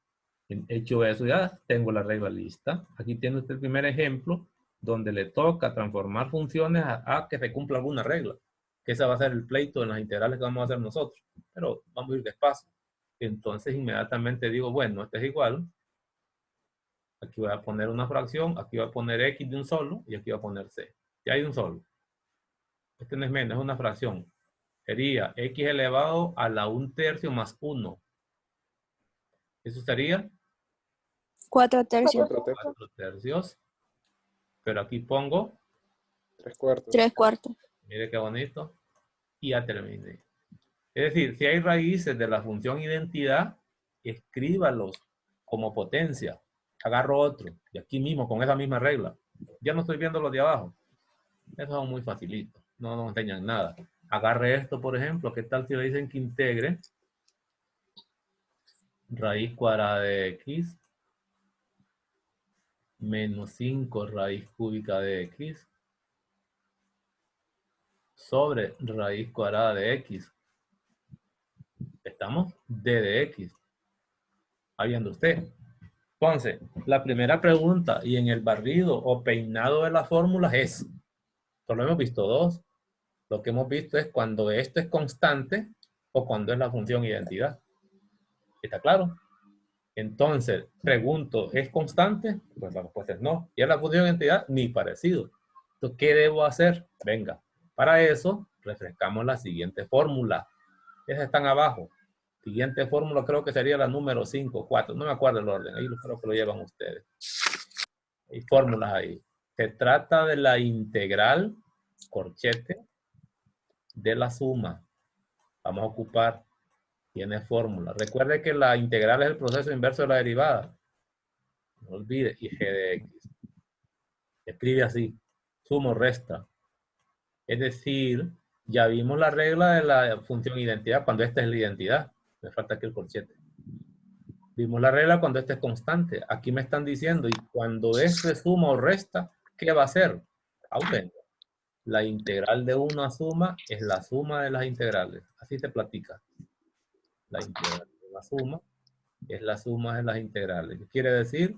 hecho eso ya tengo la regla lista. Aquí tiene usted el primer ejemplo donde le toca transformar funciones a que se cumpla alguna regla. Que ese va a ser el pleito en las integrales que vamos a hacer nosotros. Pero vamos a ir despacio. Entonces inmediatamente digo, bueno, este es igual. Aquí voy a poner una fracción, aquí voy a poner x de un solo y aquí voy a poner c. Ya hay un solo. Este no es menos, es una fracción. Sería x elevado a la 1/3 más 1. Eso sería 4 tercios. 4 tercios. Pero aquí pongo, 3 cuartos. 3 cuartos. mire qué bonito, y ya terminé. Es decir, si hay raíces de la función identidad, escríbalos como potencia. Agarro otro, y aquí mismo, con esa misma regla. Ya no estoy viendo los de abajo. Eso es muy facilito, no nos enseñan nada. Agarre esto, por ejemplo, ¿qué tal si le dicen que integre raíz cuadrada de x menos 5 raíz cúbica de x sobre raíz cuadrada de x? ¿Estamos? D de x. ¿Está viendo usted? Entonces, la primera pregunta, y en el barrido o peinado de las fórmulas es, solo hemos visto dos. Lo que hemos visto es cuando esto es constante o cuando es la función identidad. ¿Está claro? Entonces, pregunto, ¿es constante? Pues la respuesta es no. ¿Y es la función identidad? Ni parecido. Entonces, ¿qué debo hacer? Venga, para eso, refrescamos la siguiente fórmula. Esas están abajo. Siguiente fórmula creo que sería la número 5, 4. No me acuerdo el orden. Ahí creo que lo llevan ustedes. Hay fórmulas ahí. Se trata de la integral, corchete, de la suma. Vamos a ocupar. Tiene fórmula. Recuerde que la integral es el proceso inverso de la derivada. No olvide. Y g de x. Escribe así. Sumo, resta. Es decir, ya vimos la regla de la función identidad cuando esta es la identidad. Me falta aquí el corchete. Vimos la regla cuando este es constante. Aquí me están diciendo, y cuando este suma o resta, ¿qué va a hacer? Aumenta. La integral de una suma es la suma de las integrales. Así se platica. La integral de una suma es la suma de las integrales. ¿Qué quiere decir?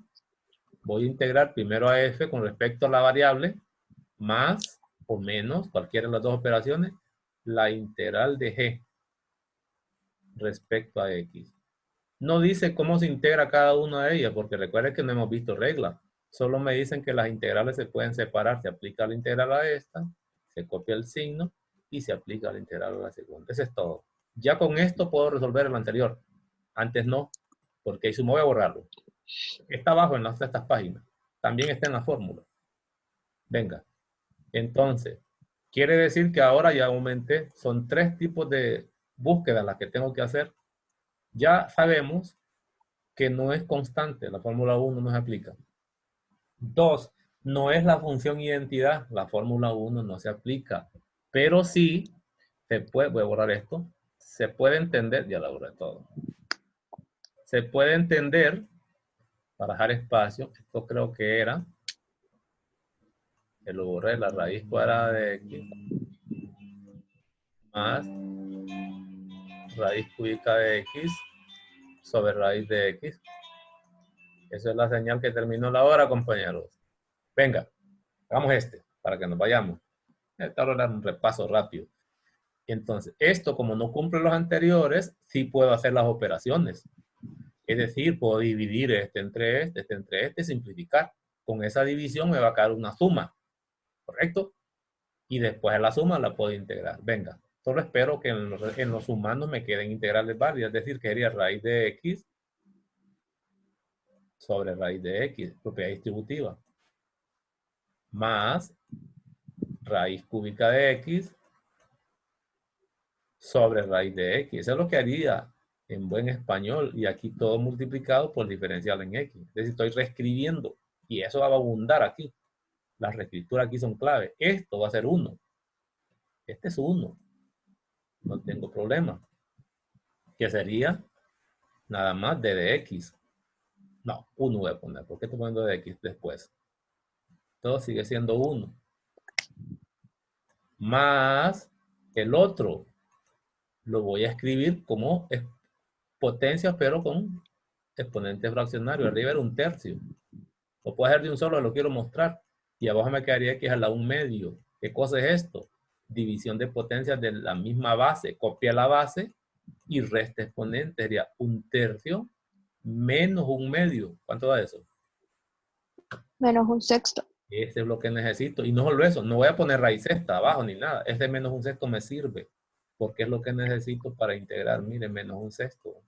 Voy a integrar primero a f con respecto a la variable, más o menos, cualquiera de las dos operaciones, la integral de g respecto a x. No dice cómo se integra cada una de ellas, porque recuerden que no hemos visto reglas. Solo me dicen que las integrales se pueden separar. Se aplica la integral a esta, se copia el signo y se aplica la integral a la segunda. Eso es todo. Ya con esto puedo resolver el anterior. Antes no, porque ahí me voy a borrarlo. Está abajo en estas páginas. También está en la fórmula. Venga. Entonces, quiere decir que ahora ya aumenté. Son 3 tipos de búsquedas las que tengo que hacer. Ya sabemos que no es constante. La fórmula 1 no se aplica. 2, no es la función identidad. La fórmula 1 no se aplica. Pero sí, se puede, voy a borrar esto. Se puede entender, ya la borré todo. Se puede entender, para dejar espacio, esto creo que era, que lo borré, la raíz cuadrada de x más raíz cúbica de x sobre raíz de x. Esa es la señal que terminó la hora, compañeros. Venga, hagamos para que nos vayamos. Esta hora un repaso rápido. Entonces, esto como no cumple los anteriores, sí puedo hacer las operaciones. Es decir, puedo dividir este entre este, simplificar. Con esa división me va a quedar una suma, ¿correcto? Y después de la suma la puedo integrar. Venga, solo espero que en los sumandos me queden integrales válidas, es decir, que sería raíz de x sobre raíz de x, propiedad distributiva, más raíz cúbica de x sobre raíz de x. Eso es lo que haría en buen español, y aquí todo multiplicado por diferencial en x. Es decir, estoy reescribiendo, y eso va a abundar aquí. Las reescrituras aquí son clave. Esto va a ser 1. Este es 1. No tengo problema. Que sería nada más d de x. No, 1 voy a poner. ¿Por qué estoy poniendo de x después? Todo sigue siendo 1. Más el otro. Lo voy a escribir como potencia, pero con exponente fraccionario. Arriba era 1/3. Lo puedo hacer de un solo, lo quiero mostrar. Y abajo me quedaría x a la 1/2. ¿Qué cosa es esto? División de potencias de la misma base. Copia la base y resta exponente. Sería 1/3 menos 1/2. ¿Cuánto da eso? Menos 1/6. Ese es lo que necesito. Y no solo eso, no voy a poner raíz sexta abajo ni nada. Este menos 1/6 me sirve. Porque es lo que necesito para integrar. Mire, menos 1/6.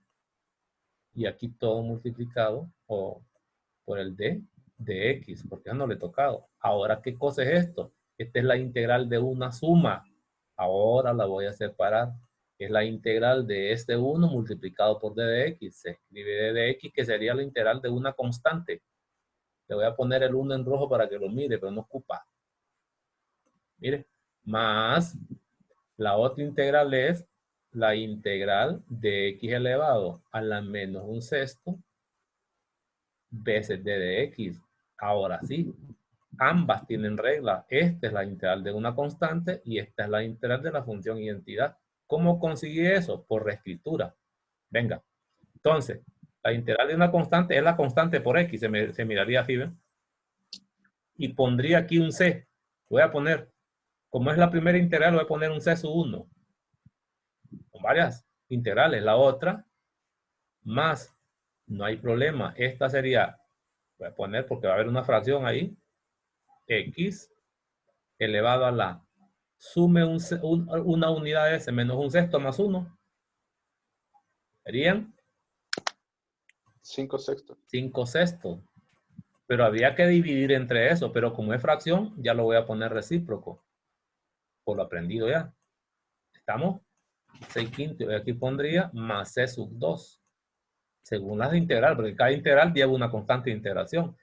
Y aquí todo multiplicado por el d de x, porque ya no le he tocado. Ahora, ¿qué cosa es esto? Esta es la integral de una suma. Ahora la voy a separar. Es la integral de este 1 multiplicado por d de x. Se escribe d de x, que sería la integral de una constante. Le voy a poner el 1 en rojo para que lo mire, pero no ocupa. Mire, más la otra integral es la integral de x elevado a la menos 1/6 veces d de x. Ahora sí, ambas tienen regla. Esta es la integral de una constante y esta es la integral de la función identidad. ¿Cómo conseguí eso? Por reescritura. Venga. Entonces, la integral de una constante es la constante por x. Se miraría así, ¿ven? Y pondría aquí un c. Voy a poner, como es la primera integral, voy a poner un c sub 1. Con varias integrales. La otra, más. No hay problema. Esta sería, voy a poner porque va a haber una fracción ahí, x elevado a la, sume una unidad de s menos 1/6 más 1. Serían 5/6. 5/6. Pero había que dividir entre eso. Pero como es fracción, ya lo voy a poner recíproco. Por lo aprendido ya. ¿Estamos? 6/5. Y aquí pondría más c sub 2. Según las de integral, porque cada integral lleva una constante de integración.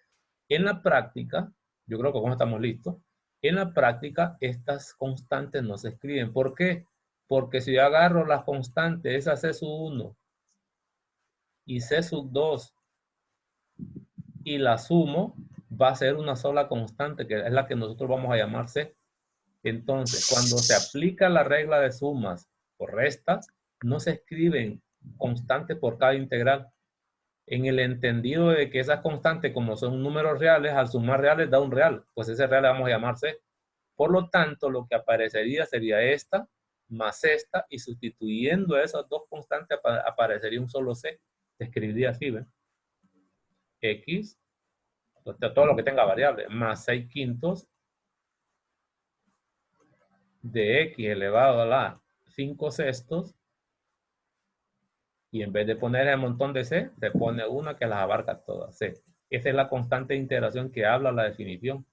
En la práctica, yo creo que con esto estamos listos. En la práctica, estas constantes no se escriben. ¿Por qué? Porque si yo agarro las constantes, esa c sub 1 y c sub 2, y la sumo, va a ser una sola constante, que es la que nosotros vamos a llamar c. Entonces, cuando se aplica la regla de sumas o restas, no se escriben constantes por cada integral. En el entendido de que esas constantes, como son números reales, al sumar reales da un real. Pues ese real le vamos a llamar C. Por lo tanto, lo que aparecería sería esta más esta, y sustituyendo esas dos constantes aparecería un solo C. Se escribiría así, ¿ven? X, todo lo que tenga variable, más 6 quintos de X elevado a la 5 sextos, y en vez de poner el montón de C, se pone una que las abarca todas, C. Esa es la constante de integración que habla la definición.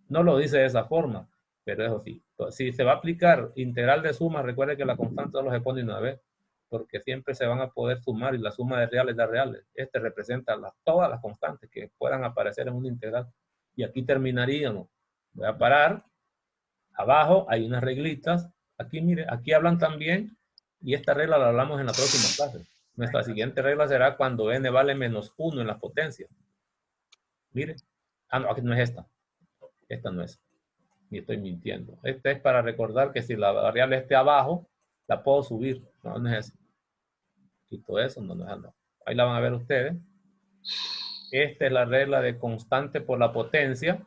No lo dice de esa forma, pero eso sí. Si se va a aplicar integral de suma, recuerde que la constante solo se pone una vez, porque siempre se van a poder sumar y la suma de reales da reales. Este representa todas las constantes que puedan aparecer en una integral. Y aquí terminaríamos. Voy a parar. Abajo hay unas reglitas. Aquí, mire, aquí hablan también, y esta regla la hablamos en la próxima clase. Nuestra siguiente regla será cuando n vale menos 1 en la potencia. Mire. Ah, no, aquí no es esta. Esta no es. Ni estoy mintiendo. Esta es para recordar que si la variable esté abajo, la puedo subir. No, no es eso. Quito eso, no, no es eso. Ahí la van a ver ustedes. Esta es la regla de constante por la potencia,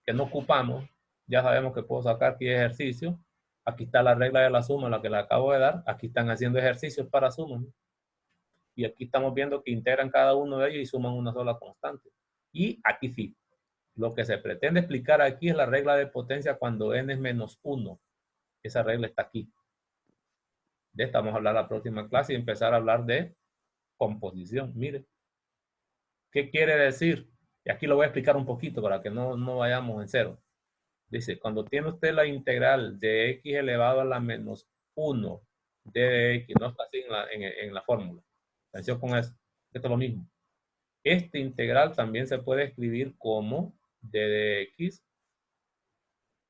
que no ocupamos. Ya sabemos que puedo sacar aquí ejercicio. Aquí está la regla de la suma, la que le acabo de dar. Aquí están haciendo ejercicios para suma. Y aquí estamos viendo que integran cada uno de ellos y suman una sola constante. Y aquí sí. Lo que se pretende explicar aquí es la regla de potencia cuando n es menos 1. Esa regla está aquí. De esta vamos a hablar la próxima clase y empezar a hablar de composición. Mire. ¿Qué quiere decir? Y aquí lo voy a explicar un poquito para que no vayamos en cero. Dice, cuando tiene usted la integral de x elevado a la menos 1 de x, no está así en la fórmula. Atención con eso. Esto es lo mismo. Este integral también se puede escribir como d de x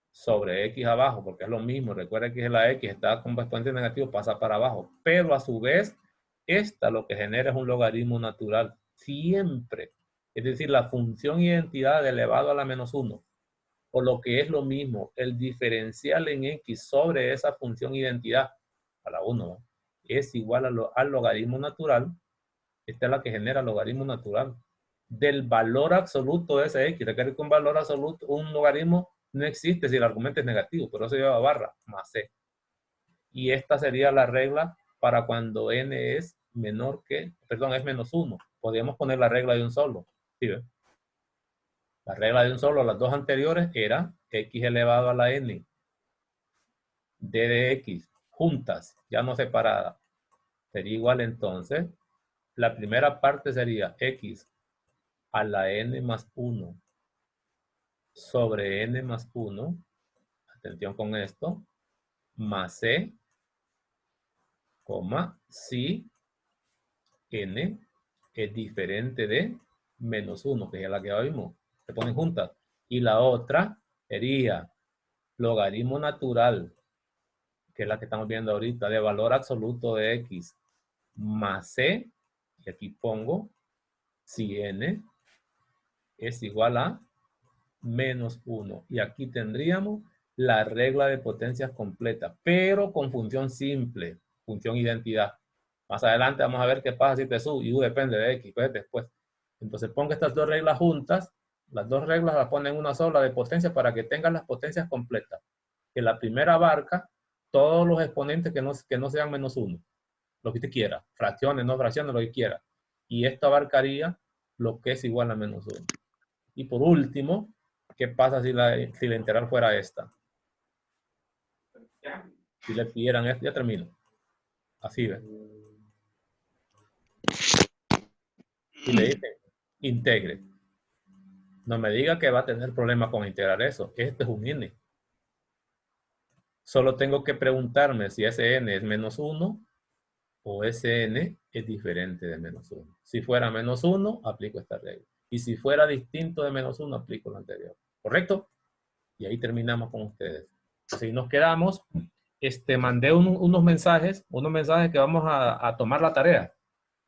sobre x abajo, porque es lo mismo. Recuerda que la x está con exponente negativo, pasa para abajo. Pero a su vez, esta lo que genera es un logaritmo natural. Siempre. Es decir, la función identidad elevado a la menos 1. O lo que es lo mismo, el diferencial en x sobre esa función identidad, a la 1, es igual al logaritmo natural. Esta es la que genera el logaritmo natural del valor absoluto de ese x. Recuerda que un valor absoluto, un logaritmo no existe si el argumento es negativo, por eso lleva barra, más c. Y esta sería la regla para cuando n es menor que, perdón, es menos 1. Podríamos poner la regla de un solo. ¿Sí ven? La regla de un solo, las dos anteriores, era x elevado a la n, d de x, juntas, ya no separadas. Sería igual entonces, la primera parte sería x a la n más 1 sobre n más 1, atención con esto, más c, si n es diferente de menos 1, que es la que ya vimos. Se ponen juntas. Y la otra sería logaritmo natural, que es la que estamos viendo ahorita, de valor absoluto de x, más c, y aquí pongo, si n es igual a menos 1. Y aquí tendríamos la regla de potencias completa, pero con función simple, función identidad. Más adelante vamos a ver qué pasa si te sube, y u depende de x, pues después. Entonces ponga estas dos reglas juntas, las dos reglas las ponen en una sola de potencia para que tengan las potencias completas. Que la primera abarca todos los exponentes que no sean menos 1. Lo que usted quiera, fracciones, no fracciones, lo que quiera. Y esto abarcaría lo que es igual a menos 1. Y por último, ¿qué pasa si la integral fuera esta? Si le pidieran esto, ya termino. Así ve. Y le dicen, integre. No me diga que va a tener problemas con integrar eso. Este es un n. Solo tengo que preguntarme si ese n es menos 1 o ese n es diferente de menos 1. Si fuera menos 1, aplico esta regla. Y si fuera distinto de menos 1, aplico lo anterior. ¿Correcto? Y ahí terminamos con ustedes. Si nos quedamos, mandé unos mensajes que vamos a tomar la tarea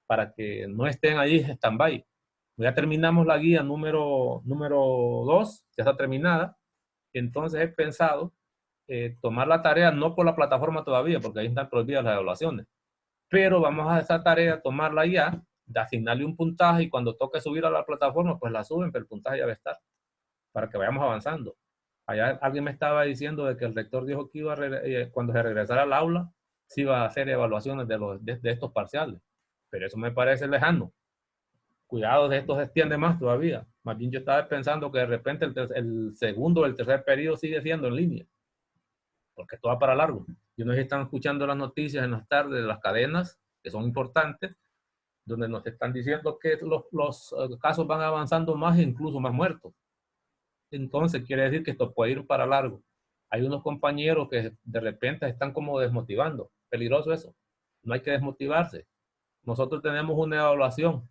para que no estén ahí en stand-by. Ya terminamos la guía número 2, ya está terminada. Entonces he pensado tomar la tarea, no por la plataforma todavía, porque ahí están prohibidas las evaluaciones, pero vamos a esa tarea, tomarla ya, de asignarle un puntaje y cuando toque subir a la plataforma, pues la suben, pero el puntaje ya va a estar, para que vayamos avanzando. Allá alguien me estaba diciendo de que el rector dijo que iba a cuando se regresara al aula, sí iba a hacer evaluaciones de estos parciales, pero eso me parece lejano. Cuidado, de esto se extiende más todavía. Más bien yo estaba pensando que de repente el segundo o el tercer periodo sigue siendo en línea, porque esto va para largo. Yo no sé si están escuchando las noticias en las tardes de las cadenas, que son importantes, donde nos están diciendo que los casos van avanzando más e incluso más muertos. Entonces quiere decir que esto puede ir para largo. Hay unos compañeros que de repente están como desmotivando. Peligroso eso. No hay que desmotivarse. Nosotros tenemos una evaluación,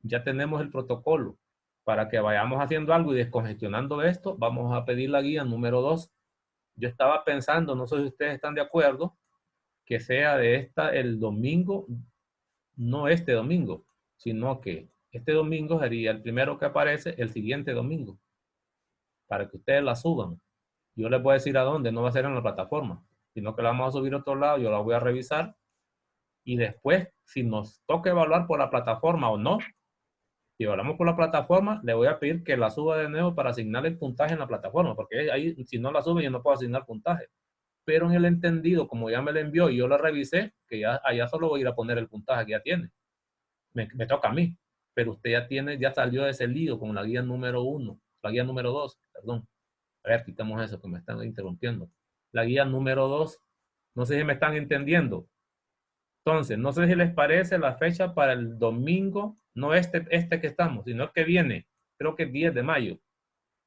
ya tenemos el protocolo. Para que vayamos haciendo algo y descongestionando esto, vamos a pedir la guía número 2. Yo estaba pensando, no sé si ustedes están de acuerdo, que sea de esta el domingo, no este domingo, sino que este domingo sería el primero que aparece el siguiente domingo, para que ustedes la suban. Yo les voy a decir a dónde, no va a ser en la plataforma, sino que la vamos a subir a otro lado, yo la voy a revisar y después, si nos toca evaluar por la plataforma o no, si evaluamos por la plataforma, le voy a pedir que la suba de nuevo para asignarle el puntaje en la plataforma, porque ahí, si no la sube, yo no puedo asignar puntaje. Pero en el entendido, como ya me la envió y yo la revisé, que ya allá solo voy a ir a poner el puntaje que ya tiene. Me toca a mí, pero usted ya tiene, ya salió de ese lío con la guía número 1, la guía número 2, perdón. A ver, quitamos eso que me están interrumpiendo. La guía número 2, no sé si me están entendiendo. Entonces, no sé si les parece la fecha para el domingo, no este que estamos, sino el que viene, creo que 10 de mayo,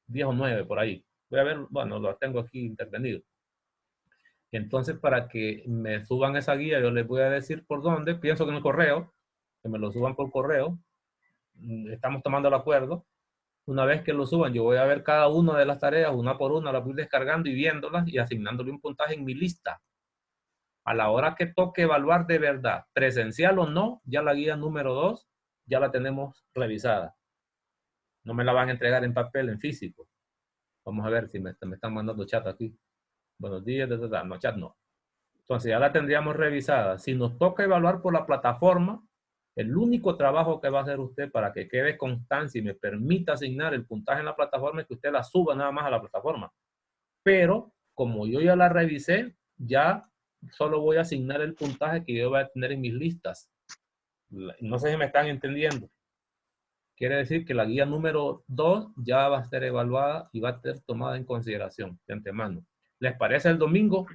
10 o 9 por ahí. Voy a ver, bueno, lo tengo aquí intervenido. Entonces, para que me suban esa guía, yo les voy a decir por dónde, pienso que en el correo, que me lo suban por correo, estamos tomando el acuerdo. Una vez que lo suban, yo voy a ver cada una de las tareas, una por una, las voy descargando y viéndolas y asignándole un puntaje en mi lista. A la hora que toque evaluar de verdad, presencial o no, ya la guía número 2 ya la tenemos revisada. No me la van a entregar en papel, en físico. Vamos a ver si me están mandando chat aquí. Buenos días, no, chat no. Entonces ya la tendríamos revisada. Si nos toca evaluar por la plataforma, el único trabajo que va a hacer usted para que quede constancia y me permita asignar el puntaje en la plataforma es que usted la suba nada más a la plataforma. Pero como yo ya la revisé, ya solo voy a asignar el puntaje que yo voy a tener en mis listas. No sé si me están entendiendo. Quiere decir que la guía número 2 ya va a ser evaluada y va a ser tomada en consideración de antemano. ¿Les parece el domingo?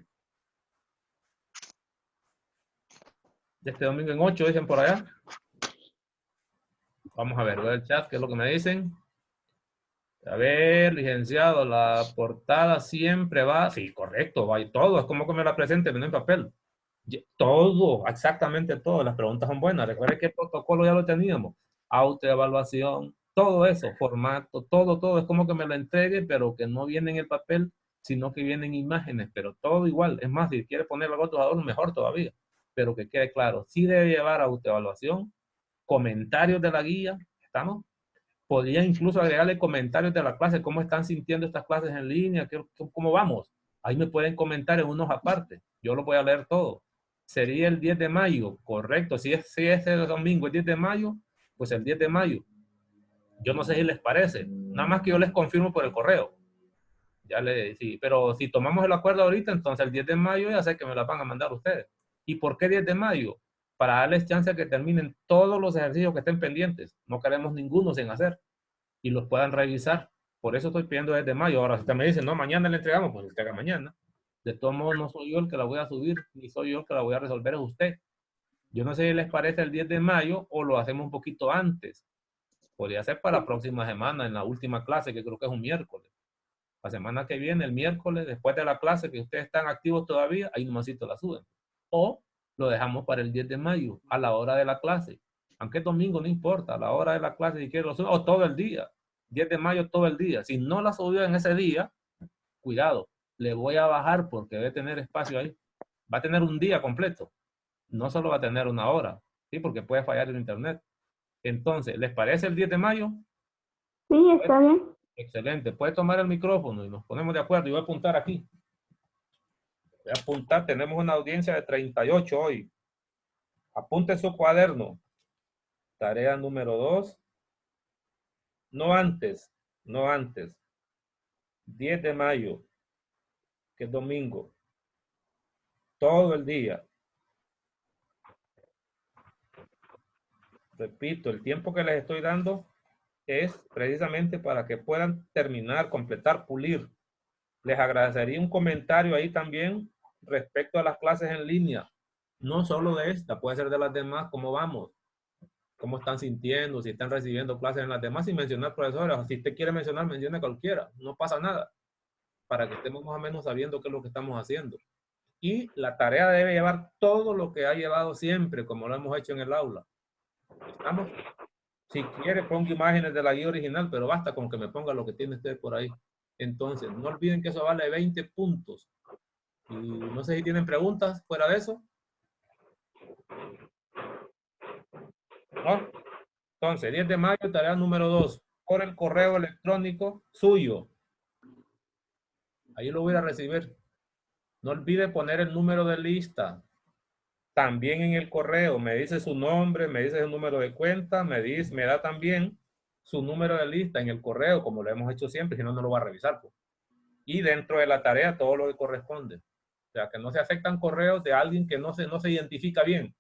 De este domingo en 8, dicen por allá. Vamos a ver, voy al chat, ¿qué es lo que me dicen? A ver, licenciado, la portada siempre va. Sí, correcto, va y todo. Es como que me la presente en papel. Todo, exactamente todo. Las preguntas son buenas. Recuerden que el protocolo ya lo teníamos. Autoevaluación, todo eso, formato, todo. Es como que me lo entregue, pero que no viene en el papel, sino que vienen imágenes, pero todo igual. Es más, si quiere poner algo otro, mejor todavía. Pero que quede claro, sí debe llevar autoevaluación, comentarios de la guía, ¿estamos? Podría incluso agregarle comentarios de la clase, cómo están sintiendo estas clases en línea, cómo vamos. Ahí me pueden comentar en unos aparte. Yo lo voy a leer todo. Sería el 10 de mayo, correcto. Si es el domingo, el 10 de mayo, pues el 10 de mayo. Yo no sé si les parece. Nada más que yo les confirmo por el correo. Sí, pero si tomamos el acuerdo ahorita, entonces el 10 de mayo ya sé que me la van a mandar ustedes. ¿Y por qué 10 de mayo? Para darles chance a que terminen todos los ejercicios que estén pendientes. No queremos ninguno sin hacer y los puedan revisar. Por eso estoy pidiendo desde mayo. Ahora, si usted me dice, no, mañana le entregamos, pues le entrega mañana. De todos modos, no soy yo el que la voy a subir, ni soy yo el que la voy a resolver, es usted. Yo no sé si les parece el 10 de mayo o lo hacemos un poquito antes. Podría ser para la próxima semana, en la última clase, que creo que es un miércoles. La semana que viene, el miércoles, después de la clase, que ustedes están activos todavía, ahí nomasito la suben. O lo dejamos para el 10 de mayo, a la hora de la clase. Aunque es domingo, no importa, a la hora de la clase, si quiere lo suben, o todo el día. 10 de mayo todo el día. Si no la subió en ese día, cuidado, le voy a bajar porque debe tener espacio ahí. Va a tener un día completo. No solo va a tener una hora, ¿sí? Porque puede fallar el internet. Entonces, ¿les parece el 10 de mayo? Sí, está bien. Excelente. Puede tomar el micrófono y nos ponemos de acuerdo. Yo voy a apuntar aquí. Voy a apuntar, tenemos una audiencia de 38 hoy. Apunte su cuaderno. Tarea número 2. No antes. 10 de mayo, que es domingo. Todo el día. Repito, el tiempo que les estoy dando es precisamente para que puedan terminar, completar, pulir. Les agradecería un comentario ahí también respecto a las clases en línea. No solo de esta, puede ser de las demás, cómo vamos, cómo están sintiendo, si están recibiendo clases en las demás, sin mencionar profesores. Si usted quiere mencionar, mencione cualquiera, no pasa nada, para que estemos más o menos sabiendo qué es lo que estamos haciendo. Y la tarea debe llevar todo lo que ha llevado siempre, como lo hemos hecho en el aula. ¿Estamos? Si quiere, ponga imágenes de la guía original, pero basta con que me ponga lo que tiene usted por ahí. Entonces, no olviden que eso vale 20 puntos. Y no sé si tienen preguntas fuera de eso. ¿No? Entonces, 10 de mayo, tarea número 2, por el correo electrónico suyo. Ahí lo voy a recibir. No olvide poner el número de lista. También en el correo me dice su nombre, me dice su número de cuenta, me da también su número de lista en el correo, como lo hemos hecho siempre, si no, no lo va a revisar. Pues. Y dentro de la tarea, todo lo que corresponde. O sea, que no se aceptan correos de alguien que no se identifica bien.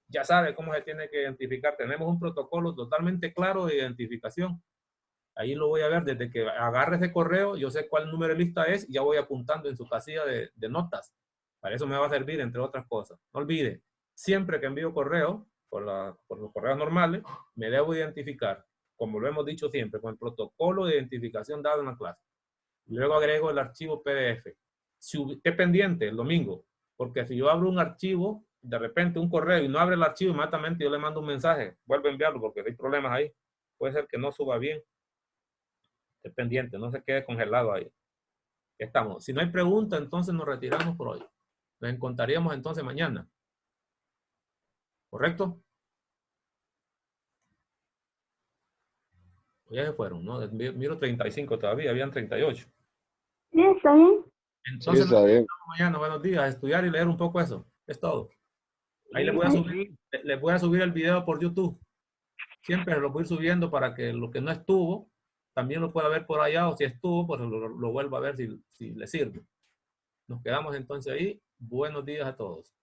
Ya sabe cómo se tiene que identificar. Tenemos un protocolo totalmente claro de identificación. Ahí lo voy a ver. Desde que agarre ese correo, yo sé cuál número de lista es y ya voy apuntando en su casilla de notas. Para eso me va a servir, entre otras cosas. No olvide, siempre que envío correo, por los correos normales, me debo identificar, como lo hemos dicho siempre, con el protocolo de identificación dado en la clase. Luego agrego el archivo PDF. Esté pendiente el domingo, porque si yo abro un archivo, de repente un correo y no abre el archivo, inmediatamente yo le mando un mensaje, vuelvo a enviarlo porque hay problemas ahí. Puede ser que no suba bien. Esté pendiente, no se quede congelado ahí. Estamos. Si no hay pregunta, entonces nos retiramos por hoy. Nos encontraríamos entonces mañana. ¿Correcto? Ya se fueron, ¿no? Miro 35 todavía, habían 38. Sí, está bien. Entonces, Sí, está bien. mañana, buenos días, estudiar y leer un poco eso. Es todo. Ahí les voy a subir el video por YouTube. Siempre lo voy a ir subiendo para que lo que no estuvo, también lo pueda ver por allá, o si estuvo, pues lo vuelvo a ver si le sirve. Nos quedamos entonces ahí. Buenos días a todos.